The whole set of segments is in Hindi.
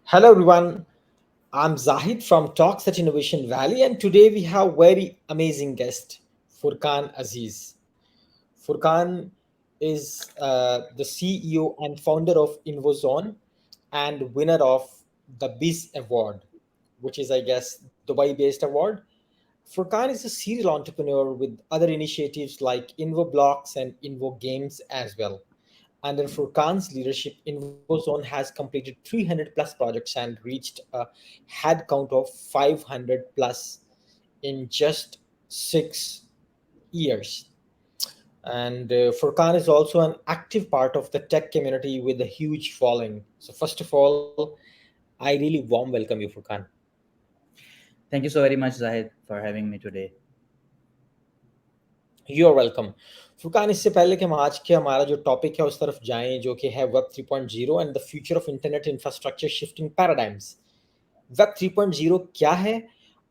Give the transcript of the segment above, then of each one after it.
Hello everyone, I'm Zahid from Talks at Innovation Valley, and today we have very amazing guest, Furkan Aziz. Furkan is the CEO and founder of InvoZone and winner of the BIZ Award, which is, I guess, Dubai-based award. Furkan is a serial entrepreneur with other initiatives like InvoBlocks and Invo Games as well. Under Furkan's leadership, InvoZone has completed 300 plus projects and reached a head count of 500 plus in just 6 years. And Furkan is also an active part of the tech community with a huge following. So, first of all, I really warm welcome you, Furkan. Thank you so very much, Zahid, for having me today. You are welcome Furqan. इससे पहले कि हम आज के हमारा जो टॉपिक है उस तरफ जाएं जो कि है web 3.0 and the future of internet infrastructure shifting paradigms. Web 3.0 क्या है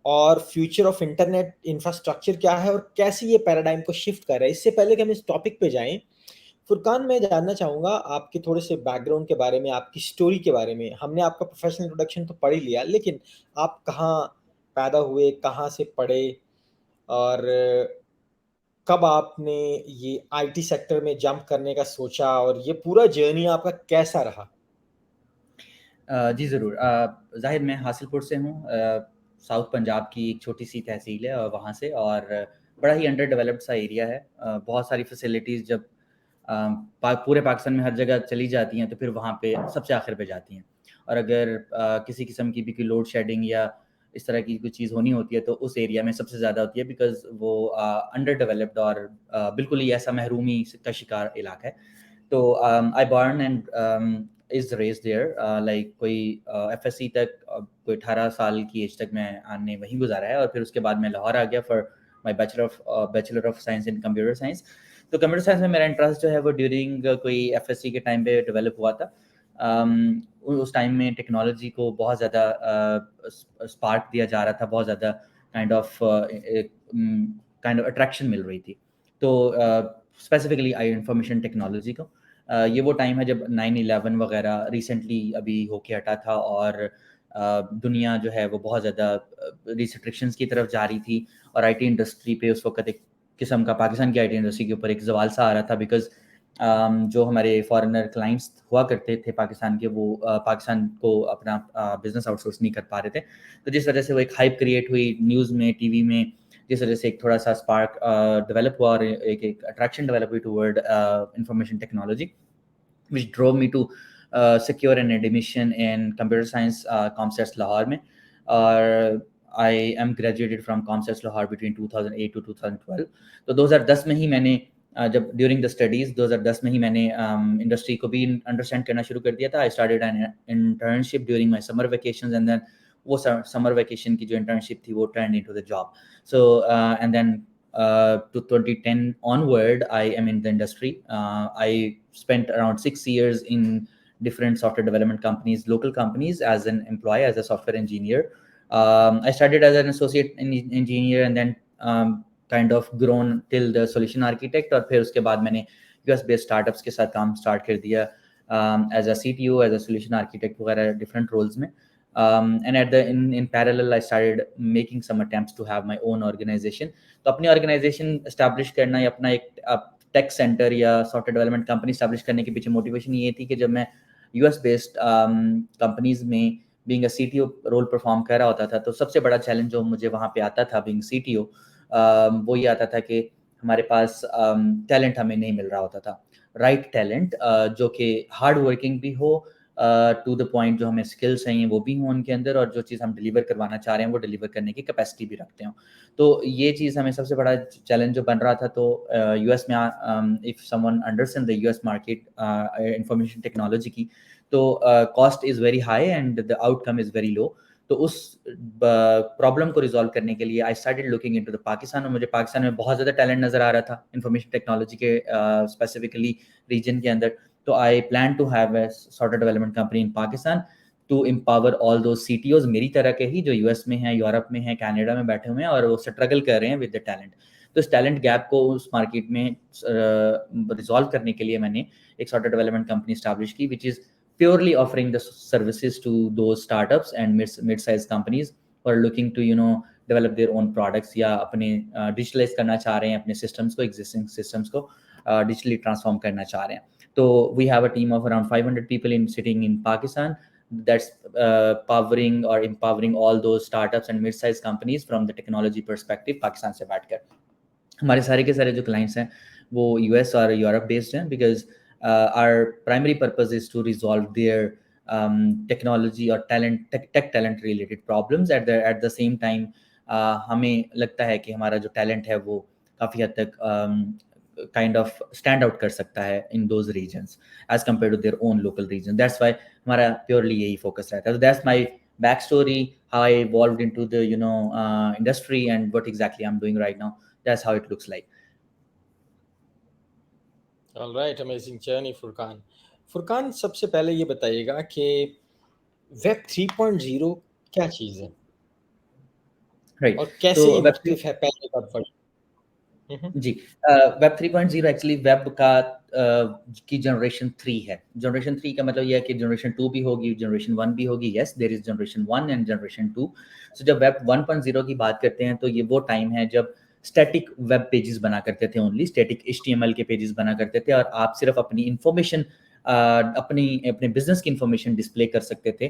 और फ्यूचर ऑफ इंटरनेट इंफ्रास्ट्रक्चर क्या है और कैसे ये पैराडाइम को शिफ्ट कर रहा है, इससे पहले कि हम इस टॉपिक पे जाएं, फुरकान मैं जानना चाहूँगा आपके थोड़े से बैकग्राउंड के बारे में, आपकी स्टोरी के बारे में। हमने आपका प्रोफेशनल इंट्रोडक्शन तो पढ़ ही लिया, लेकिन आप कहाँ पैदा हुए, कहाँ से पढ़े और कब आपने ये आईटी सेक्टर में जंप करने का सोचा और ये पूरा जर्नी आपका कैसा रहा? जी ज़रूर। ज़ाहिर मैं हासिलपुर से हूँ। साउथ पंजाब की एक छोटी सी तहसील है वहाँ से, और बड़ा ही अंडर डेवलप्ड सा एरिया है। बहुत सारी फैसिलिटीज़ जब पूरे पाकिस्तान में हर जगह चली जाती हैं तो फिर वहाँ पे सबसे आखिर पे जाती हैं। और अगर किसी किस्म की भी कोई लोड शेडिंग या इस तरह की कोई चीज़ होनी होती है तो उस एरिया में सबसे ज़्यादा होती है, बिकॉज़ वो अंडर डेवलप्ड और बिल्कुल ही ऐसा महरूमी का शिकार इलाका है। तो I born and is raised there, like कोई एफएससी तक कोई 18 साल की एज तक मैंने वहीं गुजारा है, और फिर उसके बाद मैं लाहौर आ गया for my bachelor of science in computer science. तो कंप्यूटर साइंस में मेरा इंटरेस्ट जो है वो ड्यूरिंग कोई एफएससी के टाइम पे डेवलप हुआ था। उस टाइम में टेक्नोलॉजी को बहुत ज़्यादा स्पार्क दिया जा रहा था, बहुत ज़्यादा काइंड ऑफ अट्रैक्शन मिल रही थी। तो स्पेसिफिकली आई इंफॉर्मेशन टेक्नोलॉजी को, ये वो टाइम है जब 9/11 वगैरह रिसेंटली अभी होके हटा था, और दुनिया जो है वो बहुत ज़्यादा रिस्ट्रिक्शंस की तरफ जा रही थी, और आईटी इंडस्ट्री पे उस वक्त एक किस्म का पाकिस्तान की आईटी इंडस्ट्री के ऊपर एक सवाल सा आ रहा था, बिकॉज जो हमारे फॉरेनर क्लाइंट्स हुआ करते थे पाकिस्तान के, वो पाकिस्तान को अपना बिजनेस आउटसोर्स नहीं कर पा रहे थे। तो जिस वजह से वो एक हाइप क्रिएट हुई न्यूज़ में, टीवी में, जिस वजह से एक थोड़ा सा स्पार्क डेवलप हुआ और एक अट्रैक्शन डेवलप हुई toward information technology, which drove me to secure an admission in computer science ComStats Lahore में। और I am graduated from ComStats Lahore between 2008 to 2012। तो 2010 में ही मैंने जब ड्यूरिंग द स्टडीज़ 2010 में ही मैंने इंडस्ट्री को भी अंडरस्टैंड करना शुरू कर दिया था। I started an internship during my summer vacations, and then वो समर वेकेशन की जो इंटर्नशिप थी वो turn into the job. So and then to 2010 onward, I am in the industry. I spent around 6 years in different software development companies, local companies, as an employee, as a software engineer. I started as an associate engineer, and then kind of grown till the solution architect, और फिर उसके बाद मैंने US based startups के साथ काम स्टार्ट कर दिया, as a CTO, as a solution architect वगैरह different roles में। And at the in parallel I started making some attempts to have my own organization। तो अपनी ऑर्गेनाइजेशन एस्टैब्लिश करना या अपना एक टेक सेंटर या सॉफ्टवेयर डेवलपमेंट कंपनी एस्टैब्लिश करने के पीछे मोटिवेशन ये थी कि जब मैं यूएस बेस्ड कंपनीज में being a CTO role perform कर रहा होता था, तो सबसे बड़ा चैलेंज जो मुझे वहाँ पे आता था बीइंग सीटीओ, वो ये आता था कि हमारे पास टैलेंट हमें नहीं मिल रहा होता था, राइट टैलेंट जो कि हार्ड वर्किंग भी हो, टू द पॉइंट जो हमें स्किल्स चाहिए वो भी हों उनके अंदर, और जो चीज़ हम डिलीवर करवाना चाह रहे हैं वो डिलीवर करने की कैपेसिटी भी रखते हो। तो ये चीज़ हमें सबसे बड़ा चैलेंज जो बन रहा था। तो यूएस में if someone understand the US market information technology की, तो cost is very high and the outcome is very low. तो उस प्रॉब्लम को रिजॉल्व करने के लिए I started looking into the Pakistan, और मुझे पाकिस्तान में बहुत ज़्यादा टैलेंट नज़र आ रहा था इंफॉर्मेशन टेक्नोलॉजी के स्पेसिफिकली रीजन के अंदर। तो I plan to have a software development company in Pakistan to empower all दो सीटीओज मेरी तरह के ही, जो यूएस में हैं, यूरोप में हैं, कनाडा में बैठे हुए हैं, और वो स्ट्रगल कर रहे हैं विद द टैलेंट। तो इस टैलेंट गैप को उस मार्केट में रिजॉल्व करने के लिए मैंने एक सॉफ्टवेयर डेवलपमेंट कंपनी स्टैब्लिश की, which is purely offering the services to those startups and mid-sized companies who are looking to develop their own products या अपने digitalize करना चाह रहे हैं अपने systems को, existing systems को digitally transform करना चाह रहे हैं. तो we have a team of around 500 people sitting in Pakistan that's powering or empowering all those startups and mid-sized companies from the technology perspective Pakistan से बैठकर. हमारे सारे के सारे जो clients हैं वो US और Europe based हैं because our primary purpose is to resolve their technology or tech talent related problems. At the same time हमें लगता है कि हमारा जो talent है वो काफ़ी हद तक kind of stand out कर सकता है in those regions as compared to their own local region. That's why हमारा purely यही focus रहता है. So that's my backstory, how I evolved into the industry and what exactly I'm doing right now. That's how it looks like. All right, amazing journey, Furqan. Furqan, सबसे पहले ये बताइएगा कि वेब 3.0 क्या चीज़ है? Right. और कैसे तो ये वेब मुख्तलिफ है पहले वेब वर्जन? जी, वेब 3.0 एक्चुअली वेब का की जनरेशन 3 है. जनरेशन 3 का मतलब ये है कि जनरेशन 2 भी होगी, जनरेशन 1 भी होगी. Yes, there is generation 1 and generation 2. So जब वेब 1.0 की बात करते हैं तो ये वो टाइम है जब स्टैटिक वेब पेजेस बना करते थे, ओनली स्टैटिक HTML के पेजेस बना करते थे और आप सिर्फ अपनी इंफॉर्मेशन अपने बिजनेस की इंफॉर्मेशन डिस्प्ले कर सकते थे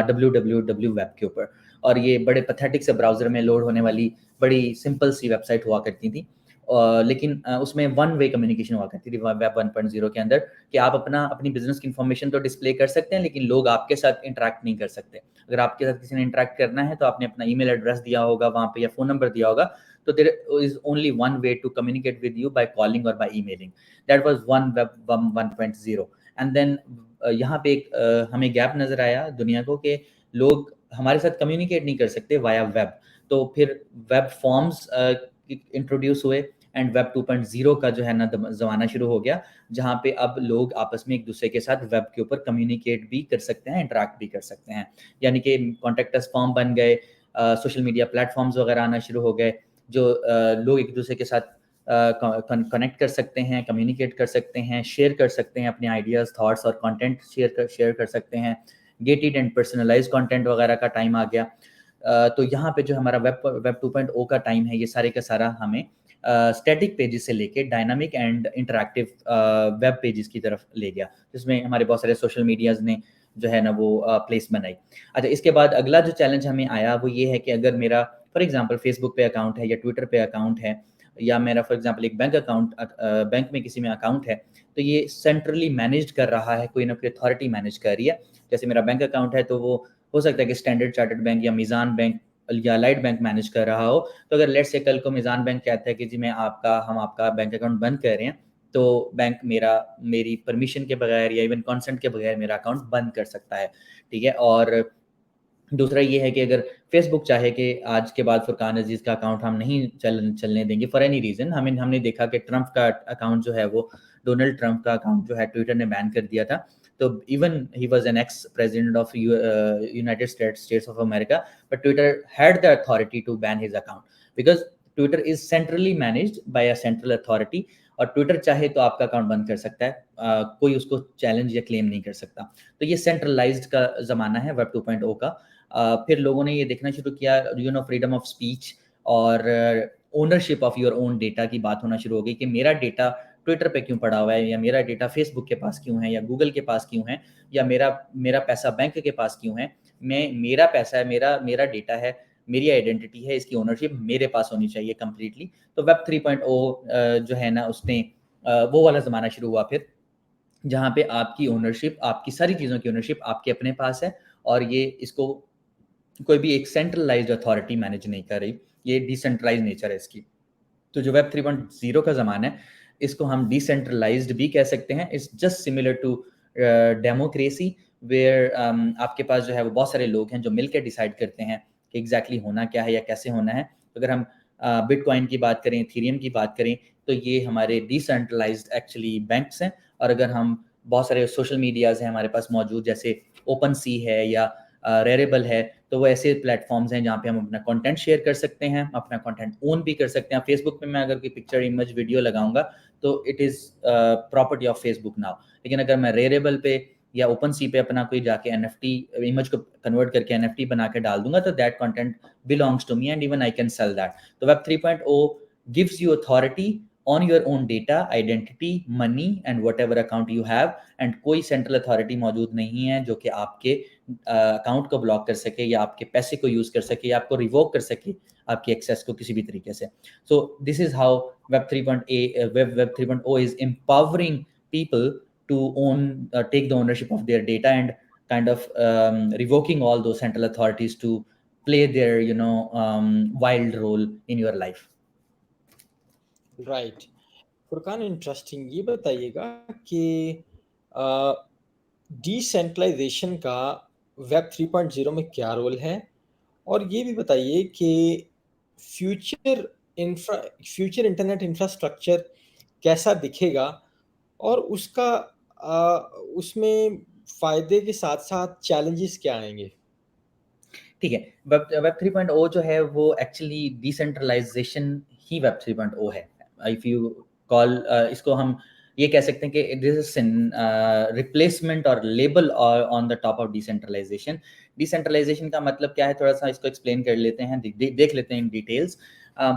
www वेब के ऊपर. और ये बड़े पैथेटिक से ब्राउजर में लोड होने वाली बड़ी सिंपल सी वेबसाइट हुआ करती थी. लेकिन उसमें वन वे कम्युनिकेशन हुआ करती थी वेब 1.0 के अंदर कि आप अपनी बिजनेस की इंफॉर्मेशन तो डिस्प्ले कर सकते हैं लेकिन लोग आपके साथ इंटरेक्ट नहीं कर सकते. अगर आपके साथ किसी ने इंटरेक्ट करना है तो आपने अपना ईमेल एड्रेस दिया होगा वहाँ पे या फोन नंबर दिया होगा, तो there is only one way to communicate with you by calling और by emailing. That was one web 1.0. And then यहाँ पे एक हमें गैप नजर आया दुनिया को कि लोग हमारे साथ कम्युनिकेट नहीं कर सकते वाया वेब. तो फिर वेब फॉर्म्स इंट्रोड्यूस हुए एंड वेब 2.0 का जो है ना ज़माना शुरू हो गया, जहाँ पे अब लोग आपस में एक दूसरे के साथ वेब के ऊपर कम्युनिकेट भी कर सकते हैं, इंटरेक्ट भी कर सकते हैं. यानी कि कॉन्टैक्ट अस फॉर्म बन गए, सोशल मीडिया प्लेटफॉर्म्स वगैरह आना शुरू हो गए, जो लोग एक दूसरे के साथ कनेक्ट कर सकते हैं, कम्युनिकेट कर सकते हैं, शेयर कर सकते हैं अपने आइडियाज़, थॉट्स और कंटेंट शेयर कर सकते हैं. गेटेड एंड पर्सनलाइज्ड कंटेंट वगैरह का टाइम आ गया. तो यहाँ पे जो हमारा वेब 2.0 का टाइम है, ये सारे का सारा हमें स्टैटिक पेजेस से लेके dynamic and interactive web pages की तरफ ले गया, जिसमें हमारे बहुत सारे सोशल मीडियाज ने जो है ना वो प्लेस बनाई. अच्छा, इसके बाद अगला जो चैलेंज हमें आया वो ये है कि अगर मेरा फॉर एग्जांपल फेसबुक पे अकाउंट है या ट्विटर पे अकाउंट है या मेरा फॉर एग्जांपल एक बैंक में किसी में अकाउंट है, तो ये सेंट्रली मैनेज्ड कर रहा है, कोई ना कोई अथॉरिटी मैनेज कर रही है. जैसे मेरा बैंक अकाउंट है तो वो हो सकता है कि स्टैंडर्ड चार्टर्ड बैंक या मीज़ान बैंक या लाइट बैंक मैनेज कर रहा हो. तो अगर लेट्स से कल को मीज़ान बैंक कहता है कि जी हम आपका बैंक अकाउंट बंद कर रहे हैं, तो बैंक मेरी परमिशन के बगैर या इवन कंसेंट के बगैर मेरा अकाउंट बंद कर सकता है. ठीक है. और दूसरा ये है कि अगर फेसबुक चाहे कि आज के बाद फुरकान अजीज़ का अकाउंट हम नहीं चलने देंगे फॉर एनी रीज़न. हमने देखा कि ट्रंप का अकाउंट जो है वो डोनाल्ड ट्रंप का अकाउंट जो है ट्विटर ने बैन कर दिया था. तो even he was an ex president of United States of America, but Twitter had the authority to ban his account because Twitter is centrally managed by a central authority. और ट्विटर चाहे तो आपका अकाउंट बंद कर सकता है, कोई उसको चैलेंज या क्लेम नहीं कर सकता. तो ये सेंट्रलाइज्ड का ज़माना है वेब 2.0 का. फिर लोगों ने ये देखना शुरू किया, फ्रीडम ऑफ स्पीच और ownership of your own data की बात होना शुरू हो गई कि मेरा डेटा ट्विटर पे क्यों पड़ा हुआ है, या मेरा डेटा फेसबुक के पास क्यों है, या गूगल के पास क्यों है, या मेरा पैसा बैंक के पास क्यों है. मेरा पैसा है, मेरा डेटा है, मेरी आइडेंटिटी है, इसकी ओनरशिप मेरे पास होनी चाहिए कंप्लीटली. तो वेब 3.0 जो है ना उसने वो वाला ज़माना शुरू हुआ फिर, जहाँ पे आपकी ओनरशिप, आपकी सारी चीज़ों की ओनरशिप आपके अपने पास है और ये इसको कोई भी एक सेंट्रलाइज्ड अथॉरिटी मैनेज नहीं कर रही. ये डिसेंट्रलाइज्ड नेचर है इसकी. तो जो वेब 3.0 का ज़माना है, इसको हम डिसेंट्रलाइज्ड भी कह सकते हैं. It's just similar to democracy where आपके पास जो है वो बहुत सारे लोग हैं जो मिलकर डिसाइड करते हैं कि एग्जैक्टली होना क्या है या कैसे होना है. अगर हम बिटकॉइन की बात करें, इथेरियम की बात करें, तो ये हमारे डिसेंट्रलाइज्ड एक्चुअली बैंक्स हैं. और अगर हम बहुत सारे सोशल मीडियाज़ हैं हमारे पास मौजूद, जैसे ओपन सी है या रेरेबल है, तो वो ऐसे प्लेटफॉर्म्स हैं जहाँ पे हम अपना कंटेंट शेयर कर सकते हैं, अपना कंटेंट ओन भी कर सकते हैं. फेसबुक पे मैं अगर कोई पिक्चर, इमेज, वीडियो लगाऊंगा तो it is property of Facebook now. लेकिन अगर मैं रेरेबल पे या ओपन सी पे अपना कोई जाके NFT इमेज को कन्वर्ट करके NFT बना के डाल दूंगा, तो that content belongs to me and even I can sell that. तो web 3.0 gives you authority on your own data, identity, money and whatever account you have, and कोई central authority मौजूद नहीं है जो कि आपके अकाउंट को ब्लॉक कर सके या आपके पैसे को यूज कर सके या आपको रिवोक कर सके आपकी एक्सेस को किसी भी तरीके से। So this is how Web 3.0 is empowering people to take the ownership of their data and kind of revoking all those central authorities to play their wild role in your life. Right. Furqan, interesting. ये बताइएगा कि डिसेंट्रलाइजेशन का वेब 3.0 में क्या रोल है, और ये भी बताइए कि फ्यूचर इंटरनेट इंफ्रास्ट्रक्चर कैसा दिखेगा, और उसमें फायदे के साथ साथ चैलेंजेस क्या आएंगे। ठीक है, वेब 3.0 जो है वो एक्चुअली डिसेंट्रलाइजेशन ही वेब 3.0 है। इफ यू कॉल इसको हम ये कह सकते हैं कि दिस इज रिप्लेसमेंट और label on the top of decentralization. Decentralization का मतलब क्या है, थोड़ा सा इसको एक्सप्लेन कर लेते हैं, देख लेते हैं इन डिटेल्स।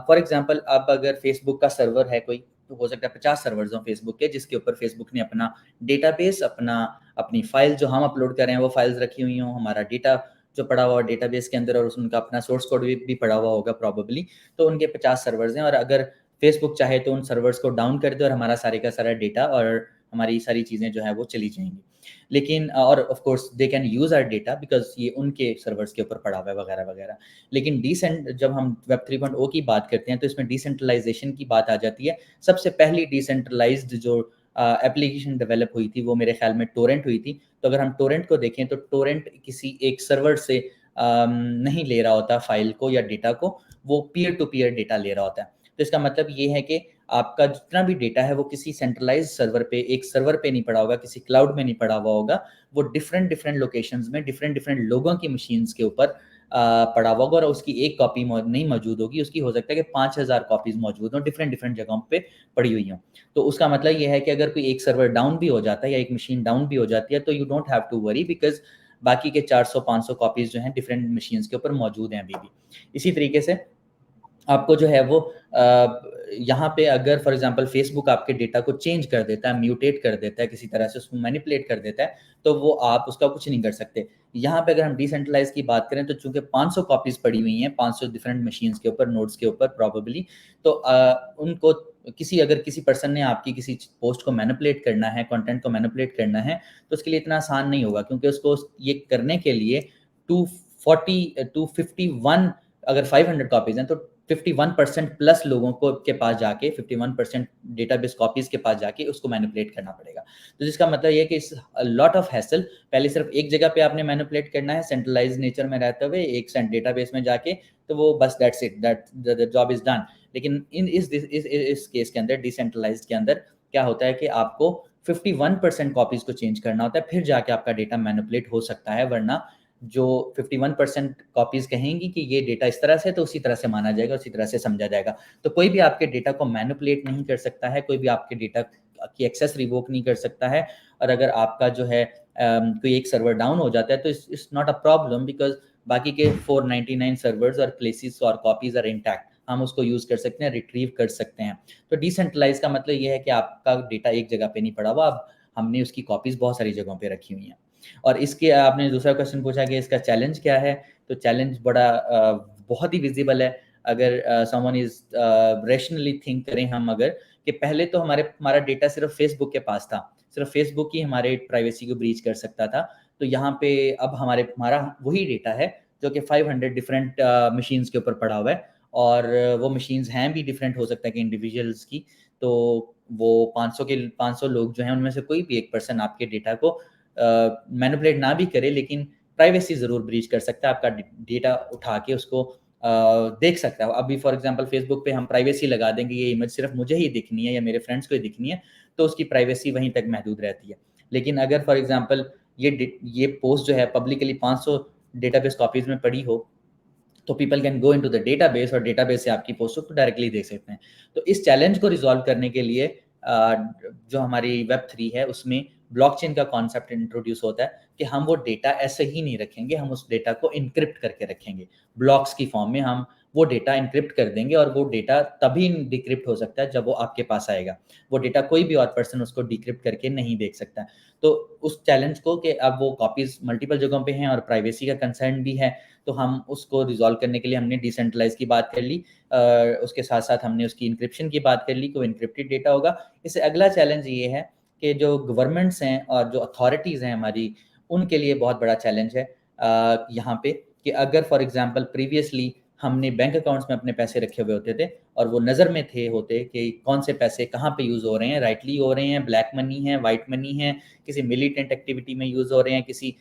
फॉर एग्जांपल, अब अगर फेसबुक का सर्वर है कोई, तो हो सकता है 50 सर्वर्स हों फेसबुक के, जिसके ऊपर फेसबुक ने अपना डेटाबेस, अपनी फाइल जो हम अपलोड कर रहे हैं वो फाइल्स रखी हुई हों, हमारा डेटा जो पड़ा हुआ डेटाबेस के अंदर, और उनका अपना सोर्स कोड भी पड़ा हुआ होगा प्रॉबेबली। तो उनके 50 सर्वर्स हैं, और अगर फेसबुक चाहे तो उन सर्वर्स को डाउन कर दे और हमारा सारे का सारा डेटा और हमारी सारी चीज़ें जो है वो चली जाएंगी। लेकिन और of course they can use our data because ये उनके सर्वर्स के ऊपर पड़ा हुआ है वगैरह वगैरह। लेकिन जब हम वेब 3.0 की बात करते हैं तो इसमें डिसेंट्रलाइजेशन की बात आ जाती है। सबसे पहली डिसेंट्रलाइज्ड जो एप्लीकेशन डेवलप हुई थी वो मेरे ख्याल में टोरेंट हुई थी। तो अगर हम टोरेंट को देखें तो टोरेंट किसी एक सर्वर से नहीं ले रहा होता फाइल को या डेटा को, वो पीयर टू पीयर डेटा ले रहा होता है। तो इसका मतलब ये है कि आपका जितना भी डेटा है वो किसी सेंट्रलाइज सर्वर पे, एक सर्वर पे नहीं पड़ा होगा, किसी क्लाउड में नहीं पड़ा हुआ होगा, वो डिफरेंट लोकेशंस में डिफरेंट लोगों की मशीन्स के ऊपर पड़ा हुआ होगा, और उसकी एक कॉपी नहीं मौजूद होगी, उसकी हो सकता है कि 5000 कॉपीज मौजूद हों डिफरेंट जगहों पे पड़ी हुई हों। तो उसका मतलब ये है कि अगर कोई एक सर्वर डाउन भी हो जाता है या एक मशीन डाउन भी हो जाती है तो you don't have to worry, because बाकी के 400-500 कॉपीज जो हैं डिफरेंट मशीन्स के ऊपर मौजूद हैं अभी भी। इसी तरीके से आपको जो है वो यहाँ पे अगर फॉर एग्जांपल फेसबुक आपके डेटा को चेंज कर देता है, म्यूटेट कर देता है, किसी तरह से उसको मैनिपुलेट कर देता है, तो वो आप उसका कुछ नहीं कर सकते। यहाँ पे अगर हम डिसेंट्रलाइज की बात करें तो चूंकि 500 कॉपीज पड़ी हुई हैं 500 डिफरेंट मशीन्स के ऊपर, नोड्स के ऊपर प्रॉबेबली, तो उनको अगर किसी पर्सन ने आपकी किसी पोस्ट को मैनिपुलेट करना है, कंटेंट को मैनिपुलेट करना है, तो उसके लिए इतना आसान नहीं होगा, क्योंकि उसको ये करने के लिए 251 अगर 500 कॉपीज हैं तो 51% प्लस लोगों को के पास जाके 51% डेटाबेस कॉपीज के पास जाके उसको मैनिपुलेट करना पड़ेगा। तो जिसका मतलब ये कि इस लॉट ऑफ हैसल, पहले सिर्फ एक जगह पे आपने मैनिपुलेट करना है सेंट्रलाइज नेचर में रहते हुए एक डेटाबेस में जाके, तो वो बस that's it, that the job is done. लेकिन इस केस के अंदर, डिसेंट्रलाइज्ड के अंदर क्या होता है कि आपको 51% कॉपीज को चेंज करना होता है, फिर जाके आपका डेटा मैनिपुलेट हो सकता है, वरना जो 51% कॉपीज कहेंगी कि ये डेटा इस तरह से, तो उसी तरह से माना जाएगा, उसी तरह से समझा जाएगा। तो कोई भी आपके डेटा को मैनिपुलेट नहीं कर सकता है, कोई भी आपके डेटा की एक्सेस रिवोक नहीं कर सकता है। और अगर आपका जो है कोई एक सर्वर डाउन हो जाता है तो it's not a problem, because बाकी के 499 सर्वर्स और प्लेसेस और कॉपीज आर इंटैक्ट, हम उसको यूज कर सकते हैं, रिट्रीव कर सकते हैं। तो डिसेंट्रलाइज का मतलब ये है कि आपका डेटा एक जगह पे नहीं पड़ा हुआ, अब हमने उसकी कॉपीज बहुत सारी जगहों पे रखी हुई हैं। और इसके आपने दूसरा क्वेश्चन पूछा कि इसका चैलेंज क्या है, तो चैलेंज बड़ा बहुत ही विजिबल है। अगर समवन इज रैशनली थिंक करें हम, अगर कि पहले तो हमारा डेटा सिर्फ फेसबुक के पास था, सिर्फ फेसबुक ही हमारे प्राइवेसी को ब्रीच कर सकता था। तो यहाँ पे अब हमारा वही डेटा है जो कि 500 डिफरेंट मशीन्स के ऊपर पड़ा हुआ है, और वो मशीन्स हैं भी डिफरेंट, हो सकता है कि इंडिविजुअल्स की। तो वो 500 लोग जो हैं उनमें से कोई भी एक पर्सन आपके डेटा को मैनिपुलेट ना भी करे, लेकिन प्राइवेसी जरूर ब्रीच कर सकता है, आपका डेटा उठा के उसको देख सकता है। अभी फॉर एग्जांपल फेसबुक पे हम प्राइवेसी लगा देंगे, ये इमेज सिर्फ मुझे ही दिखनी है या मेरे फ्रेंड्स को ही दिखनी है, तो उसकी प्राइवेसी वहीं तक महदूद रहती है। लेकिन अगर फॉर एग्जांपल ये पोस्ट जो है पब्लिकली 500 डेटाबेस कॉपीज में पड़ी हो, तो people can go into the database और डेटाबेस से आपकी पोस्ट को डायरेक्टली देख सकते हैं। तो इस चैलेंज को रिजॉल्व करने के लिए जो हमारी वेब 3 है उसमें ब्लॉकचेन का कॉन्सेप्ट इंट्रोड्यूस होता है कि हम वो डेटा ऐसे ही नहीं रखेंगे, हम उस डेटा को इनक्रिप्ट करके रखेंगे। ब्लॉक्स की फॉर्म में हम वो डेटा इनक्रिप्ट कर देंगे और वो डेटा तभी डिक्रिप्ट हो सकता है जब वो आपके पास आएगा। वो डेटा कोई भी और पर्सन उसको डिक्रिप्ट करके नहीं देख सकता। तो उस चैलेंज को कि अब वो कॉपीज़ मल्टीपल जगहों पे हैं और प्राइवेसी का कंसर्न भी है, तो हम उसको रिज़ॉल्व करने के लिए हमने डिसेंट्रलाइज़ की बात कर ली। उसके साथ-साथ हमने उसकी एन्क्रिप्शन की बात कर ली कि वो एन्क्रिप्टेड डेटा होगा। इससे अगला चैलेंज ये है कि जो गवर्नमेंट्स हैं और जो अथॉरिटीज़ हैं हमारी, उनके लिए बहुत बड़ा चैलेंज है यहाँ पे कि अगर फॉर एग्ज़ाम्पल प्रीवियसली हमने बैंक अकाउंट्स में अपने पैसे रखे हुए होते थे और वो नज़र में होते कि कौन से पैसे कहाँ पे यूज़ हो रहे हैं, राइटली हो रहे हैं, ब्लैक मनी है, व्हाइट मनी है, किसी मिलिटेंट एक्टिविटी में यूज़ हो रहे हैं, किसी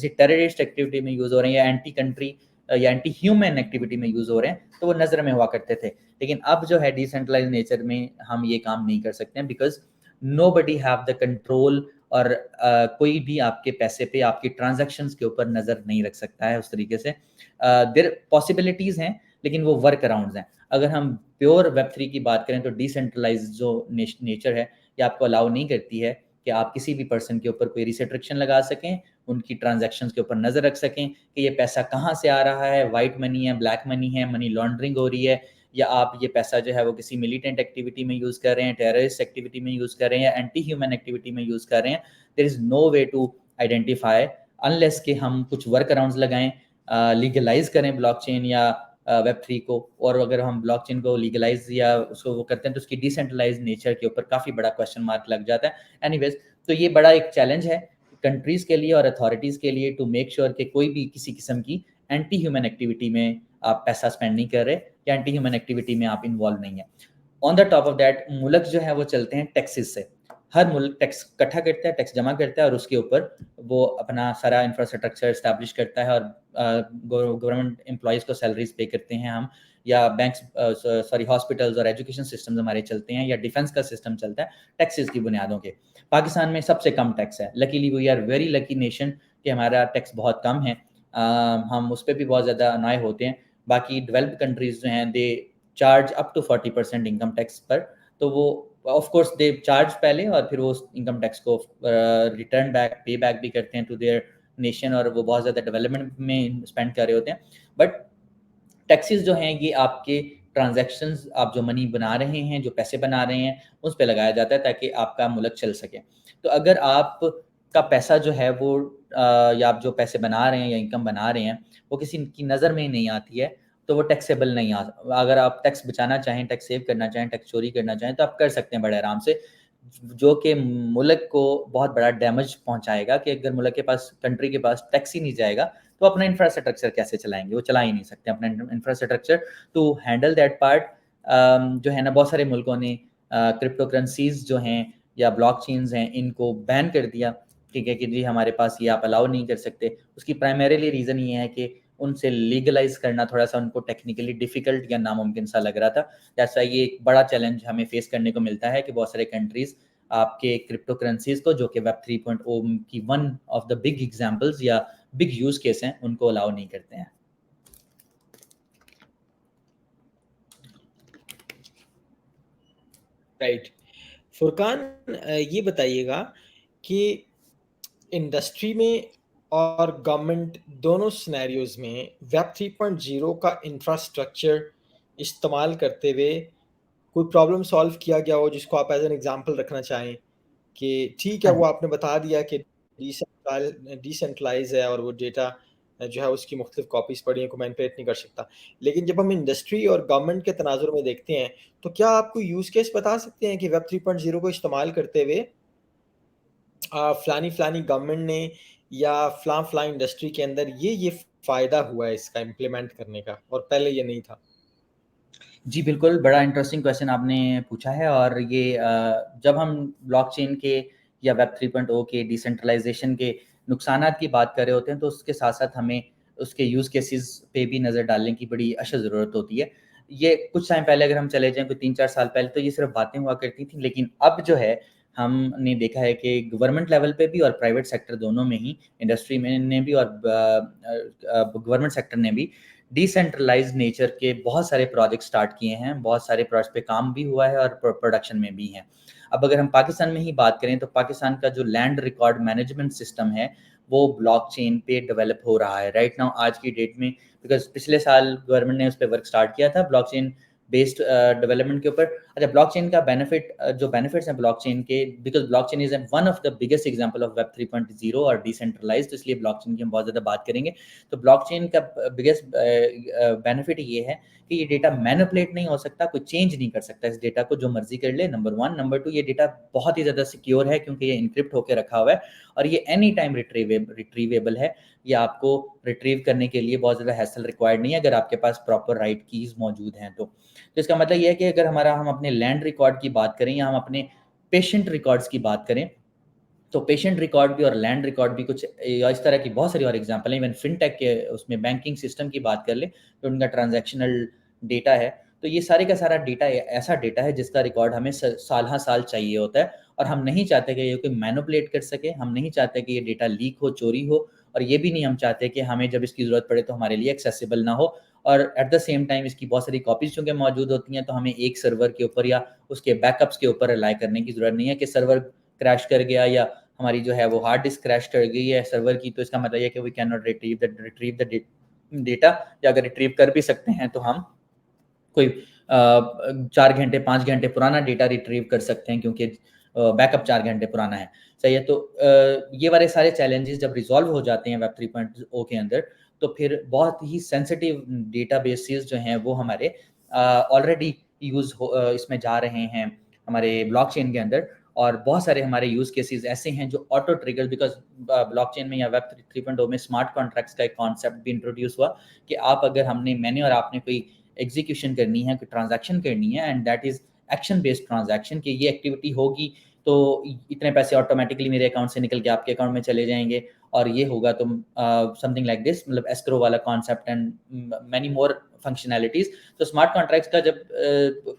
टेररिस्ट एक्टिविटी में यूज़ हो रहे हैं या एंटी कंट्री या एंटी ह्यूमन एक्टिविटी में यूज़ हो रहे हैं, तो वो नज़र में हुआ करते थे। लेकिन अब जो है डिसेंट्रलाइज़्ड नेचर में हम ये काम नहीं कर सकते हैं because nobody have the control और कोई भी आपके पैसे पे, आपकी ट्रांज़ैक्शंस के ऊपर नज़र नहीं रख सकता है उस तरीके से। देयर पॉसिबिलिटीज़ हैं, लेकिन वो वर्क अराउंड्स हैं। अगर हम प्योर वेब 3 की बात करें तो डिसेंट्रलाइज़्ड जो नेचर है, ये आपको अलाउ नहीं करती है कि आप किसी भी पर्सन के ऊपर कोई रिस्ट्रिक्शन लगा सकें, उनकी ट्रांज़ैक्शंस के ऊपर नज़र रख सकें कि ये पैसा कहाँ से आ रहा है, व्हाइट मनी है, ब्लैक मनी है, मनी लॉन्ड्रिंग हो रही है या आप ये पैसा जो है वो किसी मिलिटेंट एक्टिविटी में यूज़ कर रहे हैं, टेररिस्ट एक्टिविटी में यूज़ कर रहे हैं या एंटी ह्यूमन एक्टिविटी में यूज़ कर रहे हैं। There is no way to identify unless कि हम कुछ वर्क अराउंड्स लगाएँ, लीगलाइज़ करें ब्लॉकचेन या वेब 3 को। और अगर हम ब्लॉकचेन को लीगलाइज़ या उसको वो करते हैं तो उसकी डिसेंट्रलाइज़्ड नेचर के ऊपर काफ़ी बड़ा क्वेश्चन मार्क लग जाता है। एनीवेज़, तो ये बड़ा एक चैलेंज है कंट्रीज़ के लिए और अथॉरिटीज़ के लिए टू मेक श्योर कि कोई भी किसी किस्म की एंटी ह्यूमन एक्टिविटी में आप पैसा स्पेंड नहीं कर रहे या एंटी ह्यूमन एक्टिविटी में आप इन्वॉल्व नहीं है। On the top of that मुल्क जो है वो चलते हैं टैक्सेस से। हर मुल्क टैक्स इकट्ठा करता है, टैक्स जमा करता है और उसके ऊपर वो अपना सारा इंफ्रास्ट्रक्चर एस्टैब्लिश करता है और गवर्नमेंट एम्प्लॉइज़ को सैलरीज़ पे करते हैं हम या बैंक्स हॉस्पिटल्स और एजुकेशन सिस्टम्स हमारे चलते हैं या डिफेंस का सिस्टम चलता है टैक्सेस की बुनियादों के। पाकिस्तान में सबसे कम टैक्स है। Luckily we are very lucky nation कि हमारा टैक्स बहुत कम है। हम उस पे भी बहुत ज़्यादा अनाय होते हैं। बाकी डेवलप्ड कंट्रीज़ जो हैं they charge up to 40% income tax पर, तो वो ऑफ कोर्स दे चार्ज पहले और फिर वो उस इनकम टैक्स को रिटर्न बैक पे बैक भी करते हैं टू देयर नेशन और वो बहुत ज़्यादा डेवलपमेंट में स्पेंड कर रहे होते हैं। बट टैक्सेस जो हैं ये आपके ट्रांज़ैक्शंस, आप जो मनी बना रहे हैं, जो पैसे बना रहे हैं, उस पे लगाया जाता है ताकि आपका मुल्क चल सके। तो अगर आपका पैसा जो है वो या आप जो पैसे बना रहे हैं या इनकम बना रहे हैं, वो किसी की नज़र में नहीं आती है, तो वो टैक्सेबल नहीं अगर आप टैक्स बचाना चाहें, टैक्स सेव करना चाहें, टैक्स चोरी करना चाहें, तो आप कर सकते हैं बड़े आराम से, जो कि मुल्क को बहुत बड़ा डैमेज पहुँचाएगा कि अगर मुल्क के पास कंट्री के पास टैक्स ही नहीं जाएगा, तो अपना इंफ्रास्ट्रक्चर कैसे चलाएँगे? वो चला ही नहीं सकते अपना infrastructure. To handle that part जो है ना बहुत सारे मुल्कों ने क्रिप्टो करेंसीज़ जो हैं या ब्लॉकचेन्स हैं, इनको बैन कर दिया, ठीक है? कि जी हमारे पास ये आप अलाउ नहीं कर सकते। उसकी प्राइमरीली रीज़न ये है कि उनसे लीगलाइज़ करना थोड़ा-सा उनको टेक्निकली डिफ़िकल्ट या नामुमकिन सा लग रहा था। दैट्स व्हाई ये एक बड़ा चैलेंज हमें फेस करने को मिलता है कि बहुत सारे कंट्रीज़ आपके क्रिप्टो करेंसीज़ को जो कि वेब 3.0 की one of the big examples या बिग यूज़ केस हैं, उनको अलाउ नहीं करते हैं। राइट। फुरकान, ये बताइएगा कि इंडस्ट्री में और गवर्नमेंट दोनों सिनेरियोज़ में वेब 3.0 का इंफ्रास्ट्रक्चर इस्तेमाल करते हुए कोई प्रॉब्लम सॉल्व किया गया हो जिसको आप एज़ एन एग्ज़ाम्पल रखना चाहें? कि ठीक है, हाँ वो जी। आपने बता दिया कि डिसेंट्रलाइज़ है और वो डेटा जो है उसकी मुख्तलिफ़ कॉपीज़ पड़ी हैं, कोई मैनिपुलेट नहीं कर सकता। लेकिन जब हम इंडस्ट्री और गवर्नमेंट के तनाज़ुर में देखते हैं, तो क्या आप कोई यूज़ केस बता सकते हैं कि वेब 3.0 को इस्तेमाल करते हुए फ़लानी-फ़लानी गवर्नमेंट ने या फ़लाँ-फ़लाँ इंडस्ट्री के अंदर ये फ़ायदा हुआ है इसका इम्प्लीमेंट करने का और पहले ये नहीं था? जी, बिल्कुल, बड़ा इंटरेस्टिंग क्वेश्चन आपने पूछा है और ये जब हम ब्लॉकचेन के या वेब 3.0 के डिसेंट्रलाइज़ेशन के नुकसानात की बात कर रहे होते हैं, तो उसके साथ-साथ हमें उसके यूज़ केसेस पे भी नज़र डालने की बड़ी अशद ज़रूरत होती है। ये कुछ टाइम पहले अगर हम चले जाएँ, कोई 3-4 साल पहले, तो ये सिर्फ़ बातें हुआ करती थी, लेकिन अब जो है, हमने देखा है कि गवर्नमेंट लेवल पे भी और प्राइवेट सेक्टर दोनों में ही, इंडस्ट्री में ने भी और गवर्नमेंट सेक्टर ने भी डिसेंट्रलाइज्ड नेचर के बहुत सारे प्रोजेक्ट स्टार्ट किए हैं, बहुत सारे प्रोजेक्ट्स पे काम भी हुआ है और प्रोडक्शन में भी हैं। अब अगर हम पाकिस्तान में ही बात करें तो पाकिस्तान का जो लैंड रिकॉर्ड मैनेजमेंट सिस्टम है वो ब्लॉकचेन पे डेवलप हो रहा है राइट नाउ आज की डेट में, बिकॉज पिछले साल गवर्नमेंट ने उस पर वर्क स्टार्ट किया था ब्लॉकचेन बेस्ड डेवलपमेंट के ऊपर। अच्छा, ब्लॉकचेन का जो बेनिफिट्स हैं ब्लॉकचेन के, because blockchain is one of the biggest example of web 3.0 और डिसेंट्रलाइज्ड, तो इसलिए ब्लॉकचेन की हम बहुत ज़्यादा बात करेंगे। तो ब्लॉकचेन का बिगेस्ट बेनिफिट ये है कि ये डेटा मैनिपुलेट नहीं हो सकता, कोई चेंज नहीं कर सकता इस डेटा को, जो मर्जी कर ले, नंबर 1। नंबर 2, ये डेटा बहुत ही ज़्यादा सिक्योर है क्योंकि ये इनक्रिप्ट होकर रखा हुआ है और ये एनी टाइम रिट्रीवेबल है। ये आपको रिट्रीव करने के लिए बहुत ज़्यादा हैसल रिक्वायर्ड नहीं है अगर आपके पास प्रॉपर राइट कीज़ मौजूद हैं तो इसका मतलब ये है कि अगर हम अपने लैंड रिकॉर्ड की बात करें या हम अपने पेशेंट रिकॉर्ड्स की बात करें, तो पेशेंट रिकॉर्ड भी और लैंड रिकॉर्ड भी कुछ इस तरह की बहुत सारी और एग्जांपल हैं। इवन फिनटेक के उसमें बैंकिंग सिस्टम की बात कर ले तो उनका ट्रांजैक्शनल डेटा है, तो ये सारे का सारा डेटा ऐसा डेटा है जिसका रिकॉर्ड हमें साल हाँ साल चाहिए होता है और हम नहीं चाहते कि ये कोई मैनिपुलेट कर सके, हम नहीं चाहते कि ये डेटा लीक हो, चोरी हो, और ये भी नहीं हम चाहते कि हमें जब इसकी ज़रूरत पड़े तो हमारे लिए एक्सेसिबल ना हो। और एट द सेम टाइम इसकी बहुत सारी कॉपीज चूँकि मौजूद होती हैं तो हमें एक सर्वर के ऊपर या उसके बैकअप्स के ऊपर रिलाई करने की ज़रूरत नहीं है कि सर्वर क्रैश कर गया या हमारी जो है वो हार्ड डिस्क क्रैश कर गई है सर्वर की, तो इसका मतलब ये है कि we can not retrieve the data, या अगर रिट्रीव कर भी सकते हैं तो हम कोई 4 घंटे 5 घंटे पुराना डेटा रिट्रीव कर सकते हैं क्योंकि बैकअप 4 घंटे पुराना है। सही है, तो ये वाले सारे चैलेंजेस जब रिज़ॉल्व हो जाते हैं वेब 3.0 के अंदर, तो फिर बहुत ही सेंसिटिव डेटाबेसेस जो हैं वो हमारे ऑलरेडी इसमें जा रहे हैं हमारे ब्लॉकचेन के अंदर, और बहुत सारे हमारे यूज़ केसेस ऐसे हैं जो ऑटो ट्रिगर, बिकॉज़ ब्लॉकचेन में या वेब 3.0 में स्मार्ट कॉन्ट्रैक्ट्स का एक कॉन्सेप्ट भी इंट्रोड्यूस हुआ कि मैंने और आपने कोई एग्जीक्यूशन करनी है, कोई ट्रांजैक्शन करनी है, and that is action based transaction, कि ये एक्टिविटी होगी तो इतने पैसे ऑटोमेटिकली मेरे अकाउंट से निकल के आपके अकाउंट में चले जाएंगे, और ये होगा तो समथिंग लाइक दिस, मतलब एस्क्रो वाला concept and many more functionalities. तो स्मार्ट कॉन्ट्रैक्ट्स का जब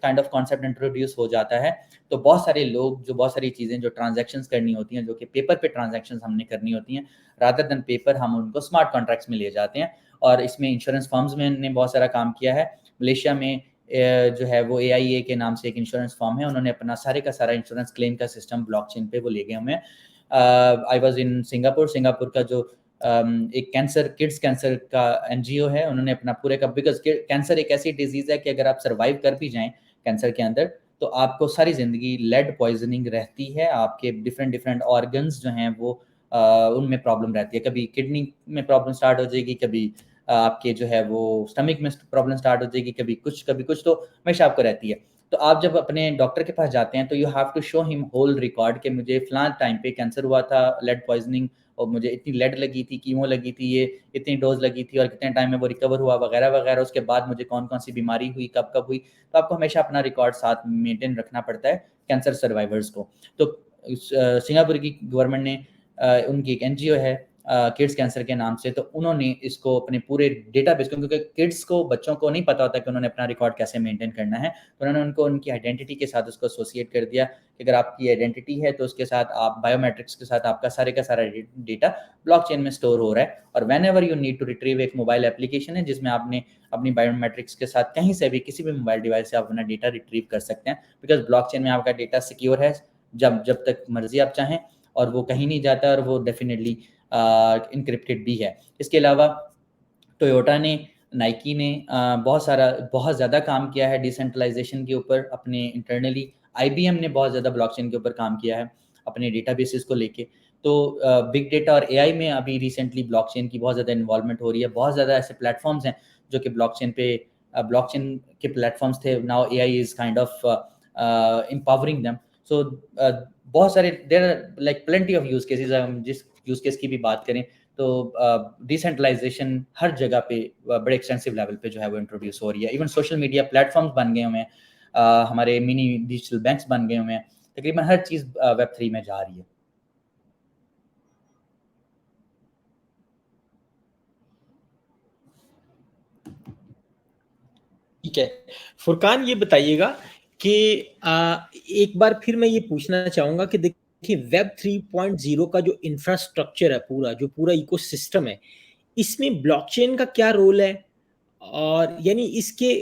काइंड ऑफ कॉन्सेप्ट इंट्रोड्यूस हो जाता है तो बहुत सारे लोग जो बहुत सारी चीज़ें जो ट्रांजैक्शंस करनी होती हैं, जो कि पेपर पे ट्रांजैक्शंस हमने करनी होती हैं, रादर देन पेपर हम उनको स्मार्ट कॉन्ट्रैक्ट्स में ले जाते हैं। और इसमें इंश्योरेंस फर्म्स में ने बहुत सारा काम किया है। मलेशिया में जो है वो AIA के नाम से एक इंश्योरेंस फर्म है, उन्होंने अपना सारे का सारा इंश्योरेंस क्लेम का सिस्टम ब्लॉकचेन पे वो ले गए हुए हैं। आई वाज इन सिंगापुर का जो एक किड्स कैंसर का NGO है, उन्होंने अपना पूरे का, बिकॉज कैंसर एक ऐसी डिजीज़ है कि अगर आप सर्वाइव कर भी जाएँ कैंसर के अंदर तो आपको सारी ज़िंदगी लेड पॉइजनिंग रहती है, आपके डिफरेंट ऑर्गन्स जो हैं वो उनमें प्रॉब्लम रहती है, कभी किडनी में प्रॉब्लम स्टार्ट हो जाएगी, कभी आपके जो है वो स्टमक में प्रॉब्लम स्टार्ट हो जाएगी, कभी कुछ तो हमेशा आपको रहती है। तो आप जब अपने डॉक्टर के पास जाते हैं तो you have to show him whole record कि मुझे फलां टाइम पे कैंसर हुआ था, लेड पॉइजनिंग, और मुझे इतनी लेड लगी थी, कीमो लगी थी, ये इतनी डोज लगी थी और कितने टाइम में वो रिकवर हुआ वगैरह वगैरह, उसके बाद मुझे कौन-कौन सी बीमारी हुई, कब-कब हुई। तो आपको हमेशा अपना रिकॉर्ड साथ मेंटेन रखना पड़ता है कैंसर सर्वाइवर्स को। तो सिंगापुर की गवर्नमेंट ने उनकी एक NGO है किड्स कैंसर के नाम से, तो उन्होंने इसको अपने पूरे डेटाबेस, क्योंकि किड्स को, बच्चों को नहीं पता होता कि उन्होंने अपना रिकॉर्ड कैसे मेंटेन करना है, तो उन्होंने उनको उनकी आइडेंटिटी के साथ उसको एसोसिएट कर दिया कि अगर आपकी आइडेंटिटी है तो उसके साथ आप बायोमेट्रिक्स के साथ आपका सारे का सारा डेटा ब्लॉकचेन में स्टोर हो रहा है, और whenever you need to retrieve, एक मोबाइल एप्लीकेशन है जिसमें आपने अपनी बायोमेट्रिक्स के साथ कहीं से भी किसी भी मोबाइल डिवाइस से आप अपना डेटा रिट्रीव कर सकते हैं, बिकॉज ब्लॉकचेन में आपका डेटा सिक्योर है, जब तक मर्जी आप चाहें, और वो कहीं नहीं जाता, और वो डेफिनेटली इनक्रिप्टेड भी है। इसके अलावा टोयोटा ने, नाइकी ने बहुत ज़्यादा काम किया है डिसेंट्रलाइजेशन के ऊपर अपने इंटरनली। IBM ने बहुत ज़्यादा ब्लॉकचेन के ऊपर काम किया है अपने डेटाबेसेस को लेके। तो बिग डेटा और AI में अभी रिसेंटली ब्लॉकचेन की बहुत ज़्यादा इन्वॉल्वमेंट हो रही है। बहुत ज़्यादा ऐसे प्लेटफॉर्म्स हैं जो कि ब्लॉकचेन के प्लेटफॉर्म्स थे, now AI is kind of empowering them. So बहुत सारे there are like plenty of use cases. हम जिस यूज़ केस की भी बात करें तो डिसेंट्रलाइजेशन हर जगह पे बड़े एक्सटेंसिव लेवल पे जो है वो इंट्रोड्यूस हो रही है। इवन सोशल मीडिया प्लेटफॉर्म्स बन गए हुए हैं, हमारे मिनी डिजिटल बैंक्स बन गए हुए हैं, तकरीबन हर चीज़ Web3 में जा रही है। ठीक है, फुरकान ये बताइएगा कि एक बार फिर मैं ये पूछना चाहूँगा कि देखिए वेब 3.0 का जो इंफ्रास्ट्रक्चर है पूरा, जो पूरा इकोसिस्टम है, इसमें ब्लॉकचेन का क्या रोल है? और यानी इसके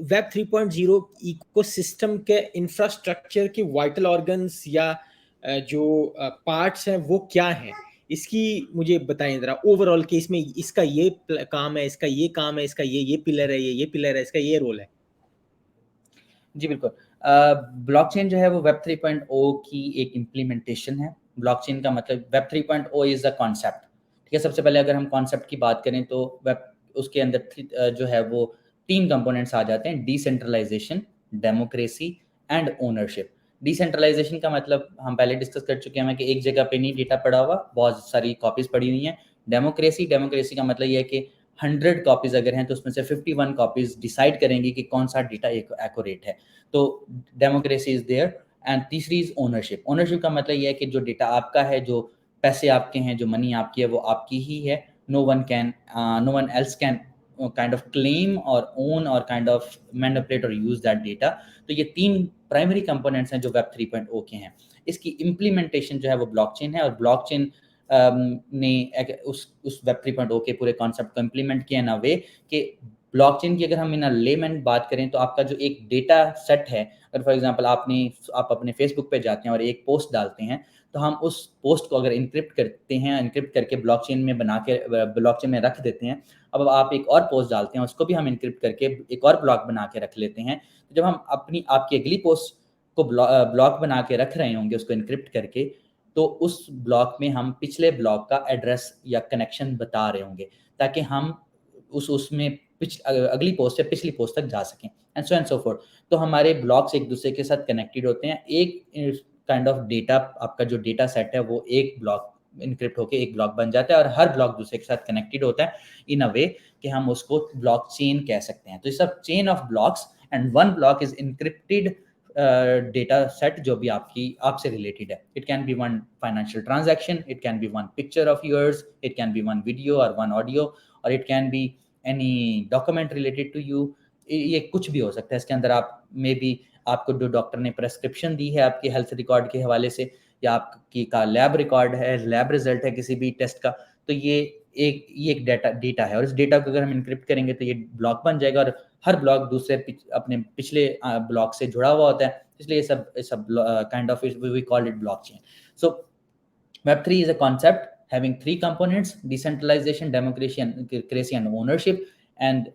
वेब 3.0 इकोसिस्टम के इंफ्रास्ट्रक्चर की वाइटल ऑर्गन्स या जो पार्ट्स हैं वो क्या हैं? इसकी मुझे बताएं जरा ओवरऑल कि इसमें इसका ये काम है, इसका ये काम है, इसका ये पिलर है, ये पिलर है, इसका ये रोल है। जी बिल्कुल। ब्लॉकचेन जो है वो वेब 3.0 की एक इम्प्लीमेंटेशन है। ब्लॉकचेन का मतलब वेब 3.0 इज़ अ कॉन्सेप्ट। ठीक है, सबसे पहले अगर हम कॉन्सेप्ट की बात करें तो वेब उसके अंदर जो है वो 3 कंपोनेंट्स आ जाते हैं, decentralization, democracy and ownership. Decentralization का मतलब हम पहले डिस्कस कर चुके हैं कि एक जगह पे नहीं डेटा पड़ा हुआ, बहुत सारी कॉपीज़ पड़ी हुई हैं। डेमोक्रेसी का मतलब ये है कि 100 कॉपीज़ अगर हैं तो उसमें से 51 कॉपीज़ डिसाइड करेंगी कि कौन-सा डेटा एक्यूरेट है। तो डेमोक्रेसी इज़ देयर। एंड तीसरी इज़ ओनरशिप। ओनरशिप का मतलब ये है कि जो डेटा आपका है, जो पैसे आपके हैं, जो मनी आपकी है, वो आपकी ही है। No one else can kind of claim or own or kind of manipulate or use that data. तो ये 3 प्राइमरी कंपोनेंट्स हैं जो वेब 3.0 के हैं। इसकी इम्प्लीमेंटेशन जो है वो ब्लॉकचेन है, और ब्लॉकचेन ने उस वेब 3.0 के पूरे कॉन्सेप्ट को इम्प्लीमेंट किया इन अ वे कि ब्लॉकचेन की अगर हम इन लेमैन बात करें तो आपका जो एक डेटा सेट है, अगर फॉर एग्जांपल आप अपने फेसबुक पे जाते हैं और एक पोस्ट डालते हैं, तो हम उस पोस्ट को अगर एन्क्रिप्ट करते हैं, एन्क्रिप्ट करके ब्लॉकचेन में बना के ब्लॉकचेन में रख देते हैं। अब आप एक और पोस्ट डालते हैं, उसको भी हम एन्क्रिप्ट करके एक और ब्लॉक बना के रख लेते हैं। तो जब हम आपकी अगली पोस्ट को ब्लॉक बना के रख रहे होंगे उसको एन्क्रिप्ट करके, तो उस ब्लॉक में हम पिछले ब्लॉक का एड्रेस या कनेक्शन बता रहे होंगे, ताकि हम उसमें अगली पोस्ट से पिछली पोस्ट तक जा सकें, एंड सो फोर्थ। तो हमारे ब्लॉक्स एक दूसरे के साथ कनेक्टेड होते हैं। एक काइंड ऑफ डेटा, आपका जो डेटा सेट है वो एक ब्लॉक इनक्रिप्ट होके एक ब्लॉक बन जाता है, और हर ब्लॉक दूसरे के साथ कनेक्टेड होता है इन अ वे कि हम उसको ब्लॉक चेन कह सकते हैं। तो ये सब chain of blocks, and one block is encrypted data set जो भी आपसे रिलेटेड है। It can be one financial transaction, it can be one picture of yours, it can be one video or one audio, और it can be any document related to you. ये कुछ भी हो सकता है इसके अंदर। आप मे बी आपको जो डॉक्टर ने प्रेस्क्रिप्शन दी है आपके हेल्थ रिकॉर्ड के हवाले से, या आपकी का लैब रिकॉर्ड है, लैब रिजल्ट है किसी भी टेस्ट का, तो ये एक डेटा है, और इस डेटा को अगर हम इनक्रिप्ट करेंगे तो ये ब्लॉक बन जाएगा, और हर ब्लॉक दूसरे अपने पिछले ब्लॉक से जुड़ा हुआ होता है, इसलिए ये सब kind of we call it blockchain. So Web3 is a concept having 3 components: decentralization, democracy and ownership. And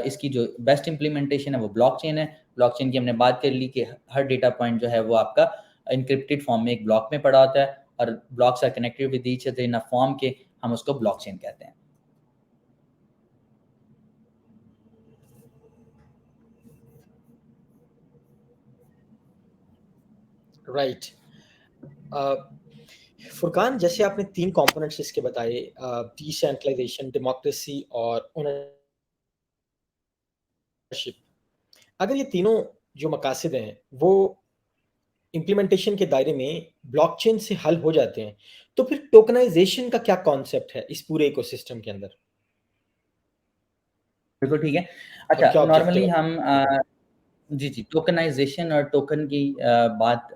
इसकी जो बेस्ट इम्प्लीमेंटेशन है वो ब्लॉकचेन है। ब्लॉकचेन की हमने बात कर ली कि हर डेटा पॉइंट जो है वो आपका इनक्रिप्टेड फॉर्म में एक ब्लॉक में पड़ा होता है, और blocks are connected with each other in a form के हम उसको ब्लॉकचेन कहते हैं। राइट। फुरकान, जैसे आपने 3 कंपोनेंट्स इसके बताए, डिसेंट्रलाइजेशन, डेमोक्रेसी और ओनरशिप। अगर ये तीनों जो मकासद हैं वो इम्प्लीमेंटेशन के दायरे में ब्लॉकचेन से हल हो जाते हैं, तो फिर टोकनाइजेशन का क्या कॉन्सेप्ट है इस पूरे इकोसिस्टम के अंदर? बिल्कुल ठीक है। और अच्छा, क्या ऑब्जेक्टिव नॉर्मली है? हम जी, टोकनाइज़ेशन और टोकन की बात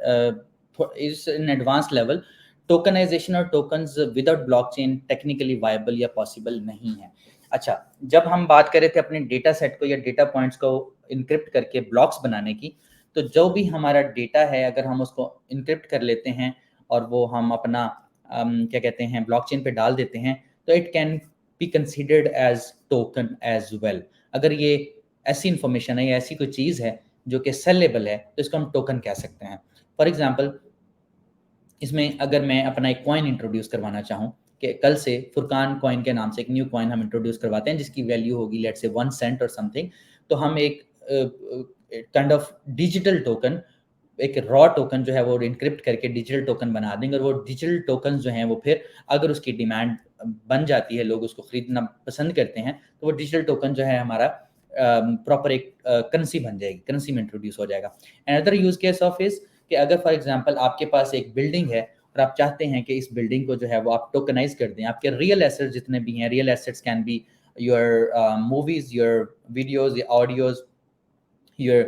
is in advance level. Tokenization और tokens without blockchain technically viable या पॉसिबल नहीं है। अच्छा, जब हम बात कर रहे थे अपने डेटा सेट को या डेटा पॉइंट्स को एन्क्रिप्ट करके ब्लॉक्स बनाने की, तो जो भी हमारा डेटा है अगर हम उसको एन्क्रिप्ट कर लेते हैं और वो हम अपना क्या कहते हैं ब्लॉकचेन पे डाल देते हैं, तो it can be considered as token as well. अगर ये ऐसी इन्फॉर्मेशन है या ऐसी कोई चीज़ है जो कि सेलेबल है, तो इसको हम टोकन कह सकते हैं। फॉर एग्जांपल, इसमें अगर मैं अपना एक कॉइन इंट्रोड्यूस करवाना चाहूँ कि कल से फुरकान कॉइन के नाम से एक न्यू कॉइन हम इंट्रोड्यूस करवाते हैं जिसकी वैल्यू होगी लेट्स से 1 सेंट और समथिंग, तो हम एक काइंड ऑफ डिजिटल टोकन, एक रॉ टोकन जो है वो एन्क्रिप्ट करके डिजिटल टोकन बना देंगे, और वो डिजिटल टोकन जो हैं वो फिर अगर उसकी डिमांड बन जाती है, लोग उसको खरीदना पसंद करते हैं, तो वो डिजिटल टोकन जो है हमारा प्रॉपर एक करेंसी बन जाएगी, करेंसी में इंट्रोड्यूस हो जाएगा। Another use case of is कि अगर फॉर एग्जांपल आपके पास एक बिल्डिंग है और आप चाहते हैं कि इस बिल्डिंग को जो है वो आप टोकनाइज कर दें, आपके रियल एसेट्स जितने भी हैं, real assets can be your movies, your videos, audios, your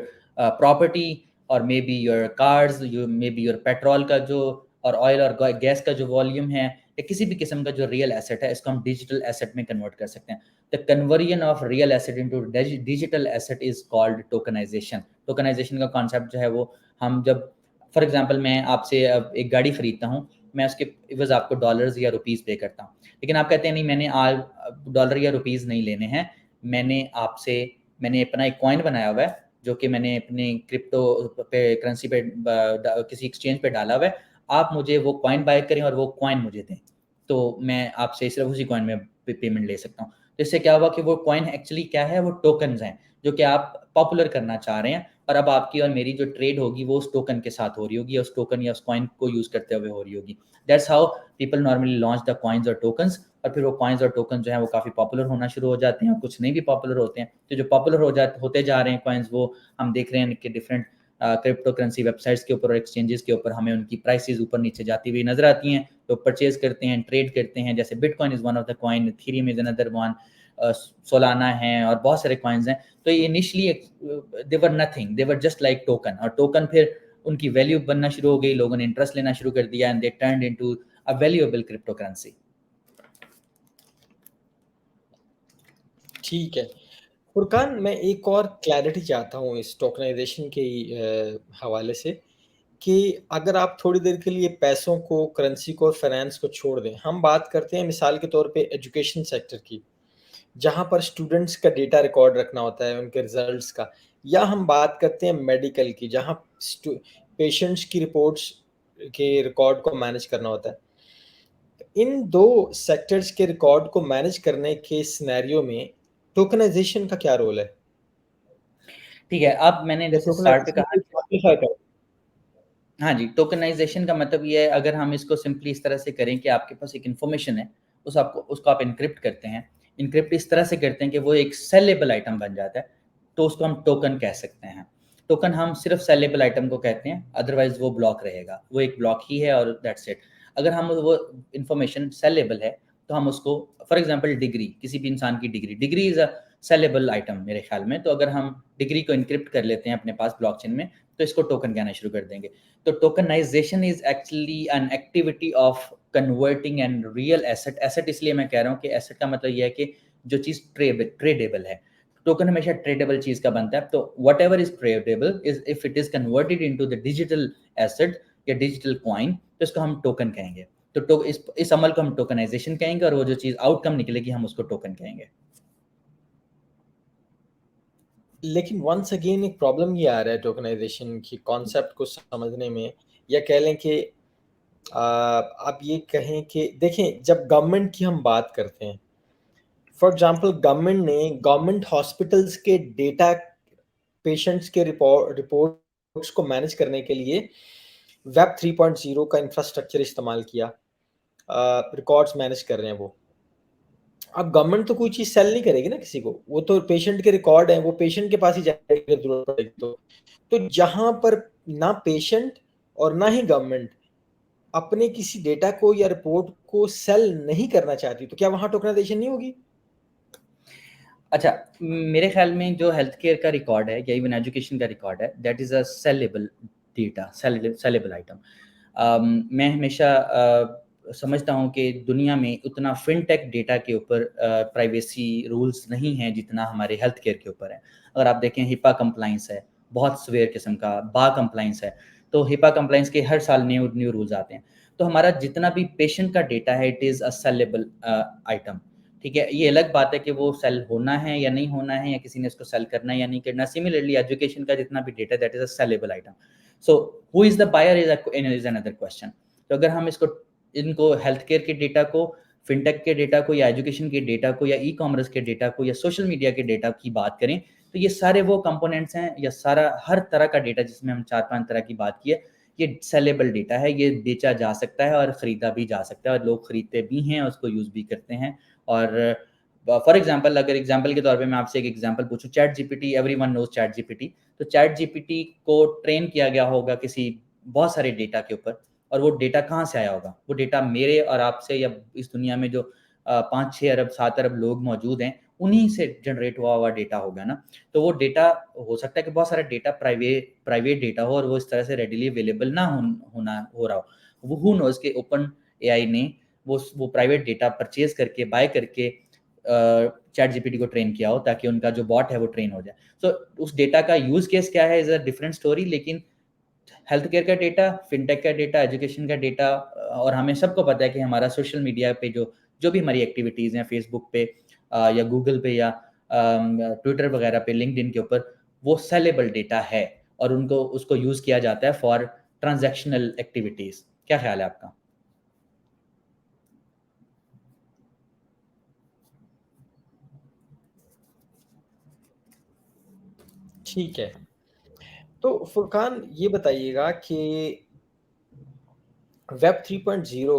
property, और may be your cars, may be your petrol का जो और ऑयल और गैस का जो वॉल्यूम है, या किसी भी किस्म का जो रियल एसेट है, इसको हम डिजिटल एसेट में कन्वर्ट कर सकते हैं। The conversion of real asset into digital asset is called tokenization. Tokenization का कॉन्सेप्ट जो है वो, हम जब फॉर एग्जांपल मैं आपसे अब एक गाड़ी खरीदता हूँ, मैं उसके इवज़ आपको डॉलर्स या रुपीस पे करता हूँ, लेकिन आप कहते हैं नहीं, मैंने आज डॉलर या रुपीस नहीं लेने हैं, मैंने अपना एक कॉइन बनाया हुआ है जो कि मैंने अपने क्रिप्टो पे करेंसी पे किसी एक्सचेंज पे डाला हुआ है, आप मुझे वो कॉइन बाय करें और वो कॉइन मुझे दें, तो मैं आपसे सिर्फ उसी कॉइन में पेमेंट ले सकता हूँ। तो इससे क्या हुआ कि वो कॉइन एक्चुअली क्या है, वो टोकन्स हैं जो कि आप पॉपुलर करना चाह रहे हैं, और अब आपकी और मेरी जो ट्रेड होगी वो उस टोकन के साथ हो रही होगी, या उस टोकन या उस कॉइन को यूज करते हुए हो रही होगी। That's how people normally launch the coins और टोकन्स, और फिर वो कॉइन्स और टोकन जो है वो काफ़ी पॉपुलर होना शुरू हो जाते हैं, और कुछ नहीं भी पॉपुलर होते हैं। तो जो पॉपुलर होते जा रहे हैं कॉइन्स, वो हम देख रहे हैं कि डिफरेंट क्रिप्टो करेंसी वेबसाइट्स के ऊपर और एक्सचेंजेस के ऊपर हमें उनकी प्राइसेस ऊपर नीचे जाती हुई नजर आती हैं, लोग परचेज करते हैं, ट्रेड करते हैं। जैसे bitcoin is one of the coin, Ethereum is another one, Solana है और बहुत सारे कॉइन्स हैं। तो ये initially they were nothing, they were just like token, और टोकन फिर उनकी वैल्यू बनना शुरू हो गई, लोगों ने इंटरेस्ट लेना शुरू कर दिया, and they turned into a valuable crypto currency. ठीक है। फुरकान, मैं एक और क्लैरिटी चाहता हूँ इस टोकनाइजेशन के हवाले से, कि अगर आप थोड़ी देर के लिए पैसों को, करेंसी को और फाइनेंस को छोड़ दें, हम बात करते हैं मिसाल के तौर पे एजुकेशन सेक्टर की, जहाँ पर स्टूडेंट्स का डेटा रिकॉर्ड रखना होता है, उनके रिजल्ट्स का, या हम बात करते हैं मेडिकल की, जहाँ पेशेंट्स की रिपोर्ट्स के रिकॉर्ड को मैनेज करना होता है। इन दो सेक्टर्स के रिकॉर्ड को मैनेज करने के सिनेरियो में टोकनाइजेशन का क्या रोल है? ठीक है, अब मैंने या जैसे स्टार्ट पे टोकनाइजेशन कहा को कि सिंपलीफाई करें? हाँ जी, टोकनाइज़ेशन का मतलब ये है, अगर हम इसको सिंपली इस तरह से करें कि आपके पास एक इन्फॉर्मेशन है, उसको आप एन्क्रिप्ट करते हैं। एन्क्रिप्ट इस तरह से करते हैं कि वो एक सेलेबल आइटम बन जाता है, तो उसको हम टोकन कह सकते हैं। टोकन हम सिर्फ़ सेलेबल आइटम को कहते हैं, अदरवाइज़ वो ब्लॉक रहेगा। वो एक ब्लॉक ही है और दैट्स इट। अगर हम वो इन्फॉर्मेशन सेलेबल है, तो हम उसको फॉर एग्ज़ाम्पल डिग्री, किसी भी इंसान की degree is a saleable item मेरे ख़्याल में। तो अगर हम डिग्री को एन्क्रिप्ट कर लेते हैं अपने पास ब्लॉकचेन में, तो इसको टोकन कहना शुरू कर देंगे। तो tokenization is actually an activity of converting and real asset. Asset इसलिए मैं कह रहा हूँ कि एसेट का मतलब ये है कि जो चीज़ ट्रेडेबल है। टोकन हमेशा ट्रेडेबल चीज़ का बनता है, तो what ever is tradable is if it is converted into the digital asset या डिजिटल कॉइन, तो इसको हम टोकन कहेंगे। तो इस अमल को हम टोकनाइजेशन कहेंगे, और वो जो चीज़ आउटकम निकलेगी हम उसको टोकन कहेंगे। लेकिन वंस अगेन एक प्रॉब्लम ये आ रहा है टोकनाइजेशन की कॉन्सेप्ट को समझने में, या कह लें कि आप ये कहें कि देखें, जब गवर्नमेंट की हम बात करते हैं, फॉर एग्जांपल गवर्नमेंट हॉस्पिटल्स के डेटा, पेशेंट्स के रिपोर्ट्स को मैनेज करने के लिए वेब 3.0 का इंफ्रास्ट्रक्चर इस्तेमाल किया, रिकॉर्ड्स मैनेज कर रहे हैं वो। अब गवर्नमेंट तो कोई चीज़ सेल नहीं करेगी ना किसी को, वो तो पेशेंट के रिकॉर्ड हैं, वो पेशेंट के पास ही जाएगी अगर ज़रूरत पड़ेगी तो। तो जहाँ पर ना पेशेंट और ना ही गवर्नमेंट अपने किसी डेटा को या रिपोर्ट को सेल नहीं करना चाहती, तो क्या वहाँ टोकनाइजेशन नहीं होगी? अच्छा, मेरे ख़्याल में जो हेल्थ केयर का रिकॉर्ड है या इवन एजुकेशन का रिकॉर्ड है, that is a saleable data, saleable item. मैं हमेशा समझता हूँ कि दुनिया में उतना फिनटेक डेटा के ऊपर प्राइवेसी रूल्स नहीं हैं जितना हमारे हेल्थ केयर के ऊपर है। अगर आप देखें, हिपा कंप्लायंस है, बहुत सीवियर किस्म का, बा कंप्लायंस है। तो हिपा कंप्लायंस के हर साल न्यू न्यू रूल्स आते हैं। तो हमारा जितना भी पेशेंट का डेटा है, it is a saleable item. ठीक है, ये अलग बात है कि वो सेल होना है या नहीं होना है, या किसी ने इसको सेल करना है या नहीं करना। सिमिलरली एजुकेशन का जितना भी data, that is a saleable item. So who is the buyer is another question. तो अगर हम इनको हेल्थ केयर के डेटा को, फिनटेक के डेटा को, या एजुकेशन के डेटा को, या ई-कॉमर्स के डेटा को, या सोशल मीडिया के डेटा की बात करें, तो ये सारे वो कंपोनेंट्स हैं, या सारा हर तरह का डेटा जिसमें हम 4-5 तरह की बात की है, ये सेलेबल डेटा है। ये बेचा जा सकता है और खरीदा भी जा सकता है, और लोग खरीदते भी हैं, उसको यूज़ भी करते हैं। और फॉर एग्जांपल, अगर एग्जांपल के तौर पे मैं आपसे एक एग्जांपल पूछूं, ChatGPT, everyone knows ChatGPT. तो चैट जीपीटी को ट्रेन किया गया होगा किसी बहुत सारे डेटा के ऊपर, और वो डेटा कहाँ से आया होगा? वो डेटा मेरे और आपसे, या इस दुनिया में जो 5-6 अरब 7 अरब लोग मौजूद हैं, उन्हीं से जनरेट हुआ डेटा होगा ना। तो वो डेटा, हो सकता है कि बहुत सारा डेटा प्राइवेट डेटा हो, और वो इस तरह से रेडिली अवेलेबल ना हो रहा हो। वो हु नोज के ओपन एआई ने वो प्राइवेट डेटा परचेज करके बाय करके चैट जीपीटी को ट्रेन किया हो ताकि उनका जो बॉट है वो ट्रेन हो जाए। सो उस डेटा का यूज केस क्या है इज अ डिफरेंट स्टोरी, लेकिन हेल्थ केयर का डेटा, फिनटेक का डेटा, एजुकेशन का डेटा, और हमें सबको पता है कि हमारा सोशल मीडिया पे जो जो भी हमारी एक्टिविटीज़ हैं फेसबुक पे या गूगल पे या ट्विटर वगैरह पे, लिंक्डइन के ऊपर, वो सेलेबल डेटा है और उनको उसको यूज़ किया जाता है फॉर ट्रांजैक्शनल एक्टिविटीज़। क्या ख्याल है आपका? ठीक है। तो फुरकान ये बताइएगा कि वेब 3.0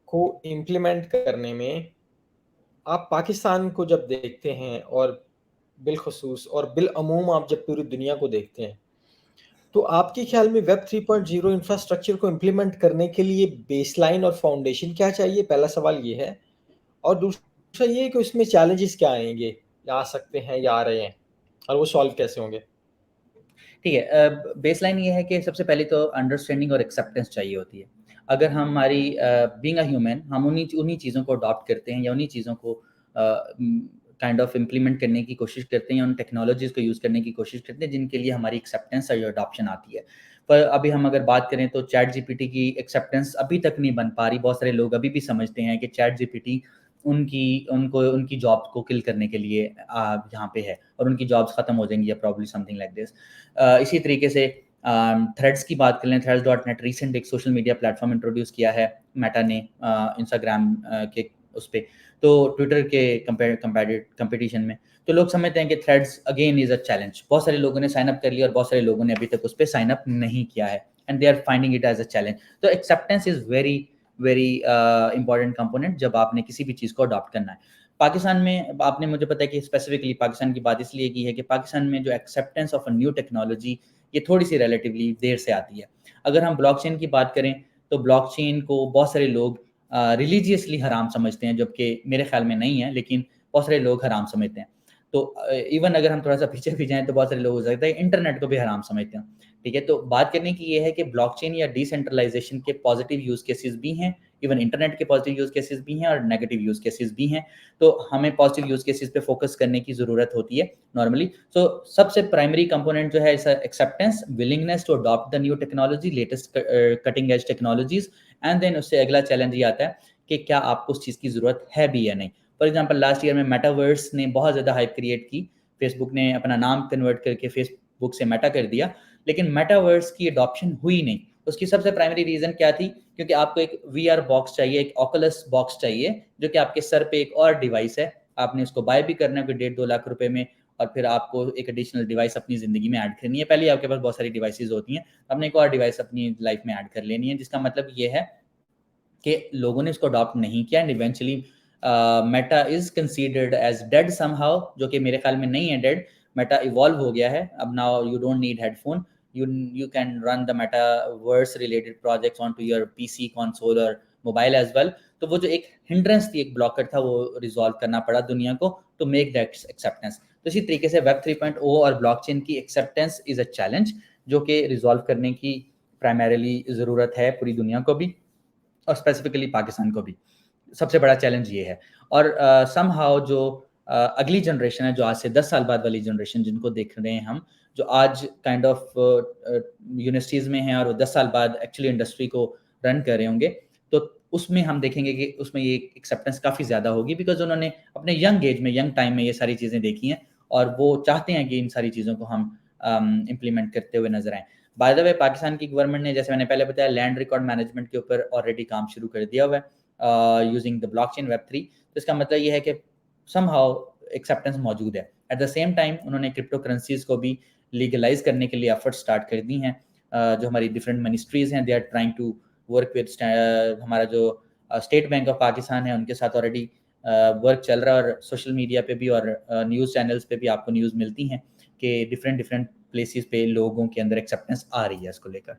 को इम्प्लीमेंट करने में आप पाकिस्तान को जब देखते हैं और बिलखुसूस और बिलअमूम आप जब पूरी दुनिया को देखते हैं, तो आपके ख्याल में वेब 3.0 इंफ्रास्ट्रक्चर को इम्प्लीमेंट करने के लिए बेसलाइन और फाउंडेशन क्या चाहिए? पहला सवाल ये है। और दूसरा ये है कि उसमें चैलेंजेस क्या आएँगे या आ सकते हैं या आ रहे हैं और वो सॉल्व कैसे होंगे? ठीक है, बेसलाइन ये है कि सबसे पहले तो अंडरस्टैंडिंग और एक्सेप्टेंस चाहिए होती है। अगर हमारी बीइंग अ ह्यूमन हम उन्हीं उन्हीं चीज़ों को अडॉप्ट करते हैं या उन्हीं चीज़ों को काइंड ऑफ इम्प्लीमेंट करने की कोशिश करते हैं या उन टेक्नोलॉजीज़ को यूज़ करने की कोशिश करते हैं जिनके लिए हमारी एक्सेप्टेंस और अडॉप्शन आती है। पर अभी हम अगर बात करें तो चैट जीपीटी की एक्सेप्टेंस अभी तक नहीं बन पा रही। बहुत सारे लोग अभी भी समझते हैं कि चैट जीपीटी उनकी जॉब को किल करने के लिए यहाँ पे है और उनकी जॉब्स खत्म हो जाएँगी या प्रॉब्ली समथिंग लाइक दिस। इसी तरीके से थ्रेड्स की बात कर लें, थ्रेड्स डॉट नेट रिसेंट एक सोशल मीडिया प्लेटफॉर्म इंट्रोड्यूस किया है मेटा ने इंस्टाग्राम के उस पे, तो ट्विटर के कंपटीशन में। तो लोग समझते हैं कि threads again is a challenge. बहुत सारे लोगों ने साइन अप कर लिया और बहुत सारे लोगों ने अभी तक उस पर साइन अप नहीं किया है and they are finding it as a challenge. तो acceptance is very very important component जब आपने किसी भी चीज़ को अडॉप्ट करना है। पाकिस्तान में आपने मुझे पता है कि स्पेसिफिकली पाकिस्तान की बात इसलिए की है कि पाकिस्तान में जो acceptance of a new technology ये थोड़ी-सी रिलेटिवली देर से आती है। अगर हम ब्लॉकचेन की बात करें, तो ब्लॉकचेन को बहुत सारे लोग रिलीजियसली हराम समझते हैं, जबकि मेरे ख़्याल में नहीं है, लेकिन बहुत सारे लोग हराम समझते हैं। तो इवन अगर हम थोड़ा-सा पीछे भी जाएँ, तो बहुत सारे लोग हो सकता है इंटरनेट को भी हराम समझते हैं, ठीक है? तो बात करने की ये है कि ब्लॉकचेन या डिसेंट्रलाइज़ेशन के पॉज़िटिव यूज़ केसेस भी हैं, इवन इंटरनेट के पॉज़िटिव यूज़ केसेस भी हैं और नेगेटिव यूज़ केसेस भी हैं। तो हमें पॉज़िटिव यूज़ केसेस पे फ़ोकस करने की ज़रूरत होती है नॉर्मली। सो सबसे प्राइमरी कंपोनेंट जो है इस acceptance, willingness to adopt the new technology, latest cutting edge technologies, and then उससे अगला चैलेंज ये आता है कि क्या आपको उस चीज़ की ज़रूरत है भी या नहीं। फॉर एग्ज़ाम्पल लास्ट ईयर में मेटावर्स ने बहुत ज़्यादा हाइप क्रिएट की। फेसबुक ने अपना नाम कन्वर्ट करके फेसबुक से मेटा कर दिया, लेकिन मेटावर्स की अडॉप्शन हुई नहीं। उसकी सबसे प्राइमरी रीज़न क्या थी? क्योंकि आपको एक वीआर बॉक्स चाहिए, एक ऑकुलस बॉक्स चाहिए, जो कि आपके सर पे एक और डिवाइस है। आपने उसको बाय भी करना है कोई 1.5-2 लाख रुपए में, और फिर आपको एक एडिशनल डिवाइस अपनी ज़िंदगी में ऐड करनी है। पहले ही आपके पास बहुत सारी डिवाइसेज़ होती हैं, आपने एक और डिवाइस अपनी लाइफ़ में ऐड कर लेनी है, जिसका मतलब ये है कि लोगों ने इसको अडॉप्ट नहीं किया and eventually Meta is considered as dead somehow, जो कि मेरे ख्याल में नहीं है डेड। मेटा इवॉल्व हो गया है। अब now you don't need headphone, you can run the metaverse related projects onto your PC console और मोबाइल एज़ वेल। तो वो जो एक हिंड्रेंस थी, एक ब्लॉकर था, वो रिज़ॉल्व करना पड़ा दुनिया को टू मेक दैट एक्सेप्टेंस। तो इसी तरीके से वेब 3.0 और ब्लॉकचेन की एक्सेप्टेंस इज़ अ चैलेंज, जो कि रिज़ॉल्व करने की प्राइमरीली ज़रूरत है पूरी दुनिया को भी और स्पेसिफिकली पाकिस्तान को भी। सबसे बड़ा चैलेंज ये है। और समहाउ जो अगली जनरेशन है, जो आज से 10 साल बाद वाली जनरेशन जिनको देख रहे हैं हम, जो आज काइंड ऑफ यूनिवर्सिटीज़ में हैं और वो 10 साल बाद एक्चुअली इंडस्ट्री को रन कर रहे होंगे, तो उसमें हम देखेंगे कि उसमें ये एक्सेप्टेंस काफ़ी ज़्यादा होगी, बिकॉज़ उन्होंने अपने यंग एज में, यंग टाइम में ये सारी चीज़ें देखी हैं और वो चाहते हैं कि इन सारी चीज़ों को हम इम्प्लीमेंट करते हुए नज़र आएँ। बाय द वे, पाकिस्तान की गवर्नमेंट ने, जैसे मैंने पहले बताया, लैंड रिकॉर्ड मैनेजमेंट के ऊपर ऑलरेडी काम शुरू कर दिया हुआ है यूजिंग द ब्लॉकचेन वेब 3। तो इसका मतलब ये है कि समहाउ एक्सेप्टेंस मौजूद है। एट द सेम टाइम उन्होंने क्रिप्टो करेंसीज़ को भी लीगलाइज़ करने के लिए एफर्ट स्टार्ट कर दी हैं। जो हमारी डिफरेंट मिनिस्ट्रीज़ हैं, they are trying to work with हमारा जो स्टेट बैंक ऑफ पाकिस्तान है, उनके साथ ऑलरेडी वर्क चल रहा है और सोशल मीडिया पे भी और न्यूज़ चैनल्स पे भी आपको न्यूज़ मिलती हैं कि डिफरेंट डिफरेंट प्लेसेस पे लोगों के अंदर एक्सेप्टेंस आ रही है इसको लेकर।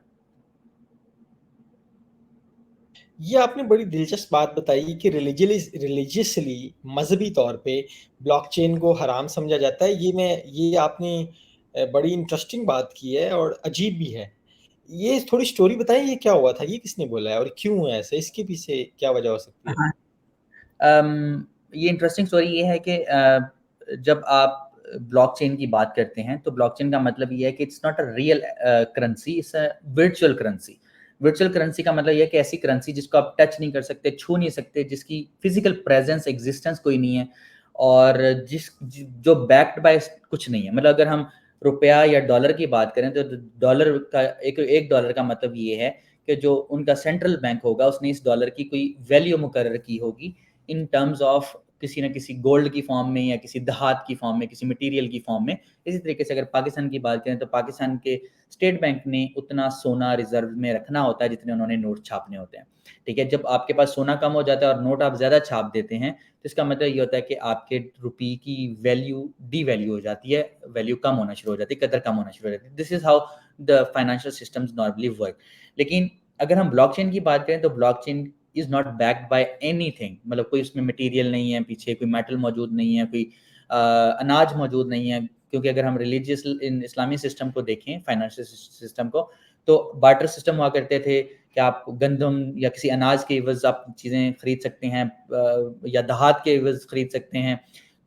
ये आपने बड़ी दिलचस्प बात बताई कि रिलीजियसली मज़हबी तौर पे ब्लॉकचेन को हराम समझा जाता है। ये आपने बड़ी इंटरेस्टिंग बात की है और अजीब भी है। ये थोड़ी स्टोरी बताएं, ये क्या हुआ था, ये किसने बोला है और क्यों है ऐसा, इसके पीछे क्या वजह हो सकती है? हाँ, ये इंटरेस्टिंग स्टोरी ये है कि जब आप ब्लॉकचेन की बात करते हैं तो ब्लॉकचेन का मतलब ये है कि it's not a real currency, it's a virtual currency. Virtual currency का मतलब ये है कि ऐसी करेंसी जिसको आप टच नहीं कर सकते, छू नहीं सकते, जिसकी फिजिकल प्रेजेंस एग्जिस्टेंस कोई नहीं है, और जो बैक्ड बाय कुछ नहीं है। मतलब अगर हम रुपया या डॉलर की बात करें तो डॉलर का एक डॉलर का मतलब ये है कि जो उनका सेंट्रल बैंक होगा उसने इस डॉलर की कोई वैल्यू मुकर्रर की होगी इन टर्म्स ऑफ किसी न किसी गोल्ड की फॉर्म में या किसी धात की फॉर्म में, किसी मटेरियल की फॉर्म में। इसी तरीके से अगर पाकिस्तान की बात करें तो पाकिस्तान के स्टेट बैंक ने उतना सोना रिजर्व में रखना होता है जितने उन्होंने नोट छापने होते हैं। ठीक है, जब आपके पास सोना कम हो जाता है और नोट आप ज़्यादा छाप देते हैं तो इसका मतलब ये होता है कि आपके रुपये की वैल्यू डी वैल्यू हो जाती है, वैल्यू कम होना शुरू हो जाती है, कदर कम होना शुरू हो जाती है। This is how the financial systems normally work. लेकिन अगर हम ब्लॉकचेन की बात करें तो blockchain is not backed by anything. मतलब कोई उसमें मटेरियल नहीं है, पीछे कोई मेटल मौजूद नहीं है, कोई अनाज मौजूद नहीं है। क्योंकि अगर हम रिलीजियस इन इस्लामी सिस्टम को देखें, फाइनेंशियल सिस्टम को, तो बार्टर सिस्टम हुआ करते थे कि आप गंदम या किसी अनाज के एवज आप चीज़ें खरीद सकते हैं, या दहात के एवज खरीद सकते हैं।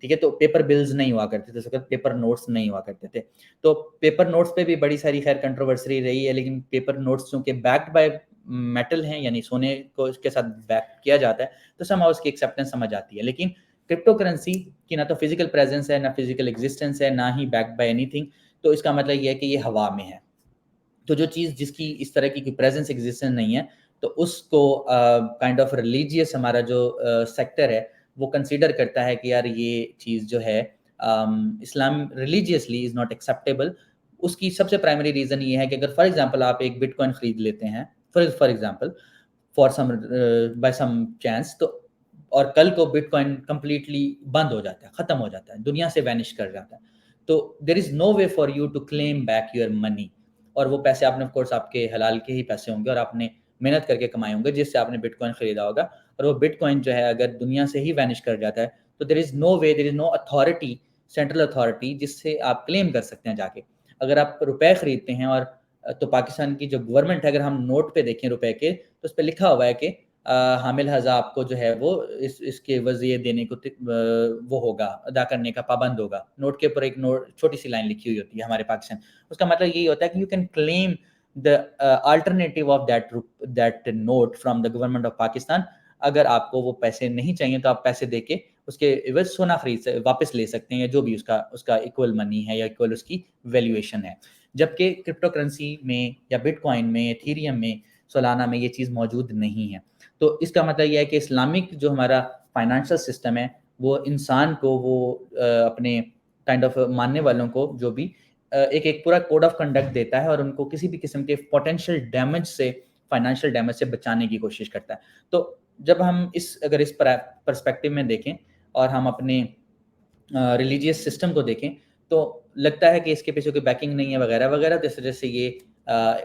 ठीक है, तो पेपर बिल्स नहीं हुआ करते थे, तो पेपर नोट्स नहीं हुआ करते थे। तो पेपर नोट्स पे भी बड़ी सारी खैर कंट्रोवर्सी रही है, लेकिन पेपर नोट्स चूंकि बैक्ड बाय मेटल हैं, यानी सोने को इसके साथ बैक किया जाता है, तो समाउ उसकी एक्सेप्टेंस समझ आती है। लेकिन क्रिप्टो करेंसी की ना तो फिजिकल प्रेजेंस है, ना फिजिकल एग्जिस्टेंस है, ना ही बैक्ड बाय एनीथिंग। तो इसका मतलब ये है कि ये हवा में है। तो जो चीज़ जिसकी इस तरह की प्रेजेंस एग्जिस्टेंस नहीं है, तो उसको काइंड ऑफ रिलीजियस हमारा जो सेक्टर है वो कंसीडर करता है कि यार ये चीज़ जो है इस्लाम रिलीजियसली इज़ नॉट एक्सेप्टेबल। उसकी सबसे प्राइमरी रीज़न ये है कि अगर फॉर एग्जांपल आप एक बिटकॉइन खरीद लेते हैं, for example, for some by some chance, तो और कल को बिटकॉइन कंप्लीटली बंद हो जाता है, खत्म हो जाता है, दुनिया से वैनिश कर जाता है, तो there is no way for you to claim back your money. और वो पैसे आपने ऑफ कोर्स आपके हलाल के ही पैसे होंगे और आपने मेहनत करके कमाए होंगे जिससे आपने बिटकॉइन खरीदा होगा। और वो बिटकॉइन जो है अगर दुनिया से ही वैनिश कर जाता है तो there is no way, there is no authority, central authority जिससे आप क्लेम कर सकते हैं जाके। अगर आप रुपए खरीदते हैं और तो पाकिस्तान की जो गवर्नमेंट है, अगर हम नोट पे देखें रुपए के, तो उस पे लिखा हुआ है कि हामिल हज़ा आपको जो है वो इसके वज़िये देने को वो होगा, अदा करने का पाबंद होगा। नोट के ऊपर एक नोट छोटी-सी लाइन लिखी हुई होती है हमारे पाकिस्तान। उसका मतलब यही होता है कि you can claim the alternative of that note from the government of Pakistan. अगर आपको वो पैसे नहीं चाहिए तो आप पैसे देके उसके एवज़ सोना वापस ले सकते हैं, जो भी उसका उसका इक्वल मनी है या इक्वल उसकी वैल्यूएशन है। जबकि क्रिप्टो करेंसी में या बिटकॉइन में, एथेरियम में, सोलाना में ये चीज़ मौजूद नहीं है। तो इसका मतलब ये है कि इस्लामिक जो हमारा फाइनेंशियल सिस्टम है, वो इंसान को वो अपने काइंड ऑफ मानने वालों को जो भी एक पूरा कोड ऑफ कंडक्ट देता है और उनको किसी भी किस्म के पोटेंशियल डैमेज से, फाइनेंशियल डैमेज से बचाने की कोशिश करता है। तो जब हम अगर इस पर्सपेक्टिव में देखें और हम अपने रिलीजियस सिस्टम को देखें, तो लगता है कि इसके पीछे कोई बैकिंग नहीं है वगैरह वगैरह, तो इस वजह से ये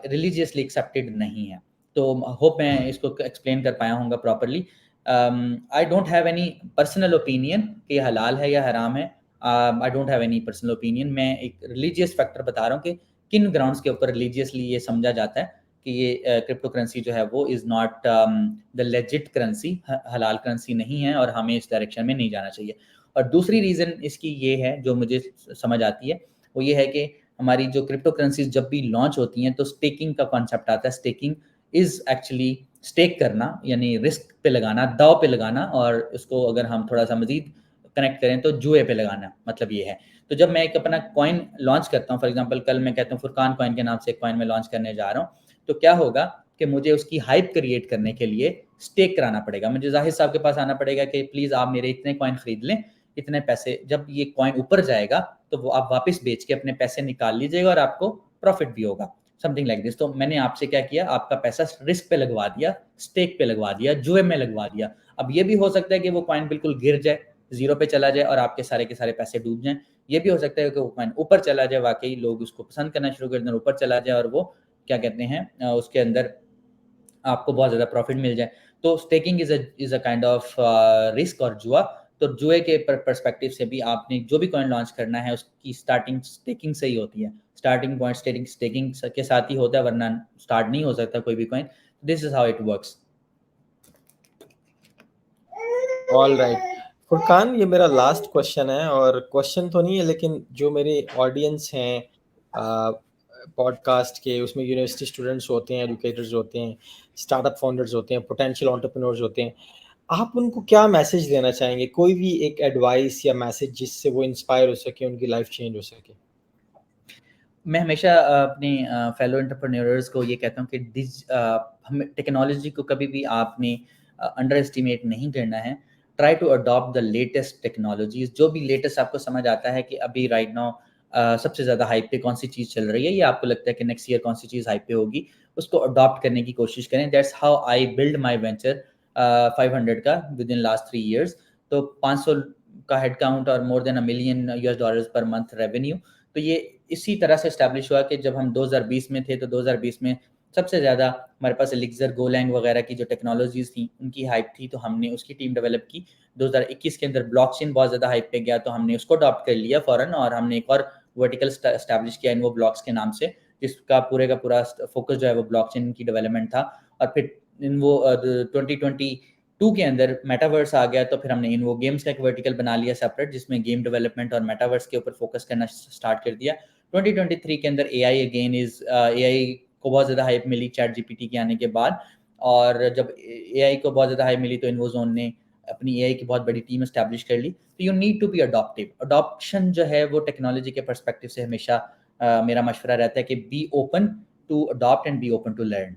रिलीजियसली एक्सेप्टेड नहीं है। तो होप मैं इसको एक्सप्लेन कर पाया हूँगा properly. I don't have any personal opinion कि ये हलाल है या हराम है। I don't have any personal opinion. मैं एक रिलीजियस फैक्टर बता रहा हूँ कि किन ग्राउंड्स के ऊपर रिलीजियसली ये समझा जाता है कि ये क्रिप्टो करेंसी जो है वो is not the legit currency, हलाल करेंसी नहीं है और हमें इस डायरेक्शन में नहीं जाना चाहिए। और दूसरी रीज़न इसकी ये है जो मुझे समझ आती है, वो ये है कि हमारी जो क्रिप्टो करेंसीज़ जब भी लॉन्च होती हैं तो स्टेकिंग का कॉन्सेप्ट आता है। स्टेकिंग इज़ एक्चुअली स्टेक करना, यानी रिस्क पे लगाना, दाँव पे लगाना, और उसको अगर हम थोड़ा-सा मज़ीद कनेक्ट करें तो जुए पे लगाना, मतलब ये है। तो जब मैं एक अपना कॉइन लॉन्च करता हूँ, फॉर एग्ज़ाम्पल कल मैं कहता हूँ फुरकान कॉइन के नाम से एक कॉइन मैं लॉन्च करने जा रहा हूँ, तो क्या होगा कि मुझे उसकी हाइप क्रिएट करने के लिए स्टेक कराना पड़ेगा। मुझे ज़ाहिर साहब के पास आना पड़ेगा कि प्लीज़ आप मेरे इतने कॉइन खरीद लें, इतने पैसे, जब ये कॉइन ऊपर जाएगा तो वो आप वापस बेच के अपने पैसे निकाल लीजिएगा और आपको प्रॉफिट भी होगा, समथिंग लाइक दिस। तो मैंने आपसे क्या किया, आपका पैसा रिस्क पे लगवा दिया, स्टेक पे लगवा दिया, जुए में लगवा दिया। अब ये भी हो सकता है कि वो कॉइन बिल्कुल गिर जाए, ज़ीरो पे चला जाए और आपके सारे के सारे पैसे डूब जाएँ। ये भी हो सकता है कि वो कॉइन ऊपर चला जाए, वाक़ई लोग उसको पसंद करना शुरू कर दें, ऊपर चला जाए और वो क्या कहते हैं उसके अंदर आपको बहुत ज़्यादा प्रॉफिट मिल जाए। तो staking is a kind of risk और जुआ। तो जुए के पर्सपेक्टिव से भी आपने जो भी कॉइन लॉन्च करना है उसकी स्टार्टिंग स्टेकिंग से ही होती है, स्टार्टिंग पॉइंट स्टेकिंग के साथ ही होता है, वरना स्टार्ट नहीं हो सकता कोई भी coin. This is how it works. All right Furqan, ये मेरा लास्ट क्वेश्चन है, और क्वेश्चन तो नहीं है लेकिन जो मेरे ऑडियंस हैं पॉडकास्ट के, उसमें यूनिवर्सिटी स्टूडेंट्स होते हैं, एजुकेटर्स होते हैं, स्टार्टअप फाउंडर्स होते हैं, पोटेंशियल एंटरप्रेन्योर्स होते हैं, आप उनको क्या मैसेज देना चाहेंगे? कोई भी एक एडवाइस या मैसेज जिससे वो इंस्पायर हो सके, उनकी लाइफ चेंज हो सके। मैं हमेशा अपने फेलो एंटरप्रेन्योर्स को ये कहता हूँ कि हम टेक्नोलॉजी को कभी भी आपने अंडर एस्टिमेट नहीं करना है। Try to adopt the latest technologies, जो भी लेटेस्ट आपको समझ आता है कि अभी राइट नाउ सबसे ज़्यादा हाइप पे कौन सी चीज़ चल रही है, या आपको लगता है कि नेक्स्ट ईयर कौन सी चीज़ हाइप पे होगी, उसको अडॉप्ट करने की कोशिश करें। That's how I build my venture 500 का विद इन लास्ट 3 ईयर्स। तो 500 का हेड काउंट और more than $1 million per month revenue. तो ये इसी तरह से इस्टेब्लिश हुआ कि जब हम 2020 में थे, तो 2020 में सबसे ज़्यादा हमारे पास एलिक्सर, गोलैंग वगैरह की जो टेक्नोलॉजीज़ थी, उनकी हाइप थी, तो हमने उसकी टीम डेवलप की। 2021 के अंदर ब्लॉकचेन बहुत ज़्यादा हाइप पे गया, तो हमने उसको अडॉप्ट कर लिया फ़ौरन, और हमने एक और वर्टिकल एस्टैब्लिश किया इन्वो ब्लॉक्स के नाम से, जिसका पूरे का पूरा फोकस जो है वो ब्लॉकचेन की डेवलपमेंट था। और फिर इन्वो 2022 के अंदर मेटावर्स आ गया, तो फिर हमने इन्वो गेम्स का एक वर्टिकल बना लिया सेपरेट, जिसमें गेम डेवलपमेंट और मेटावर्स के ऊपर फोकस करना स्टार्ट कर दिया। 2023 के अंदर एआई अगेन इज एआई को बहुत ज़्यादा हाइप मिली चैट जीपीटी के आने के बाद, और जब एआई को बहुत ज़्यादा हाइप मिली तो इन्वोजोन ने अपनी एआई की बहुत बड़ी टीम एस्टैब्लिश कर ली। तो you need to be adoptive. Adoption जो है वो टेक्नोलॉजी के पर्सपेक्टिव से हमेशा मेरा मशवरा रहता है कि be open to adopt and be open to learn.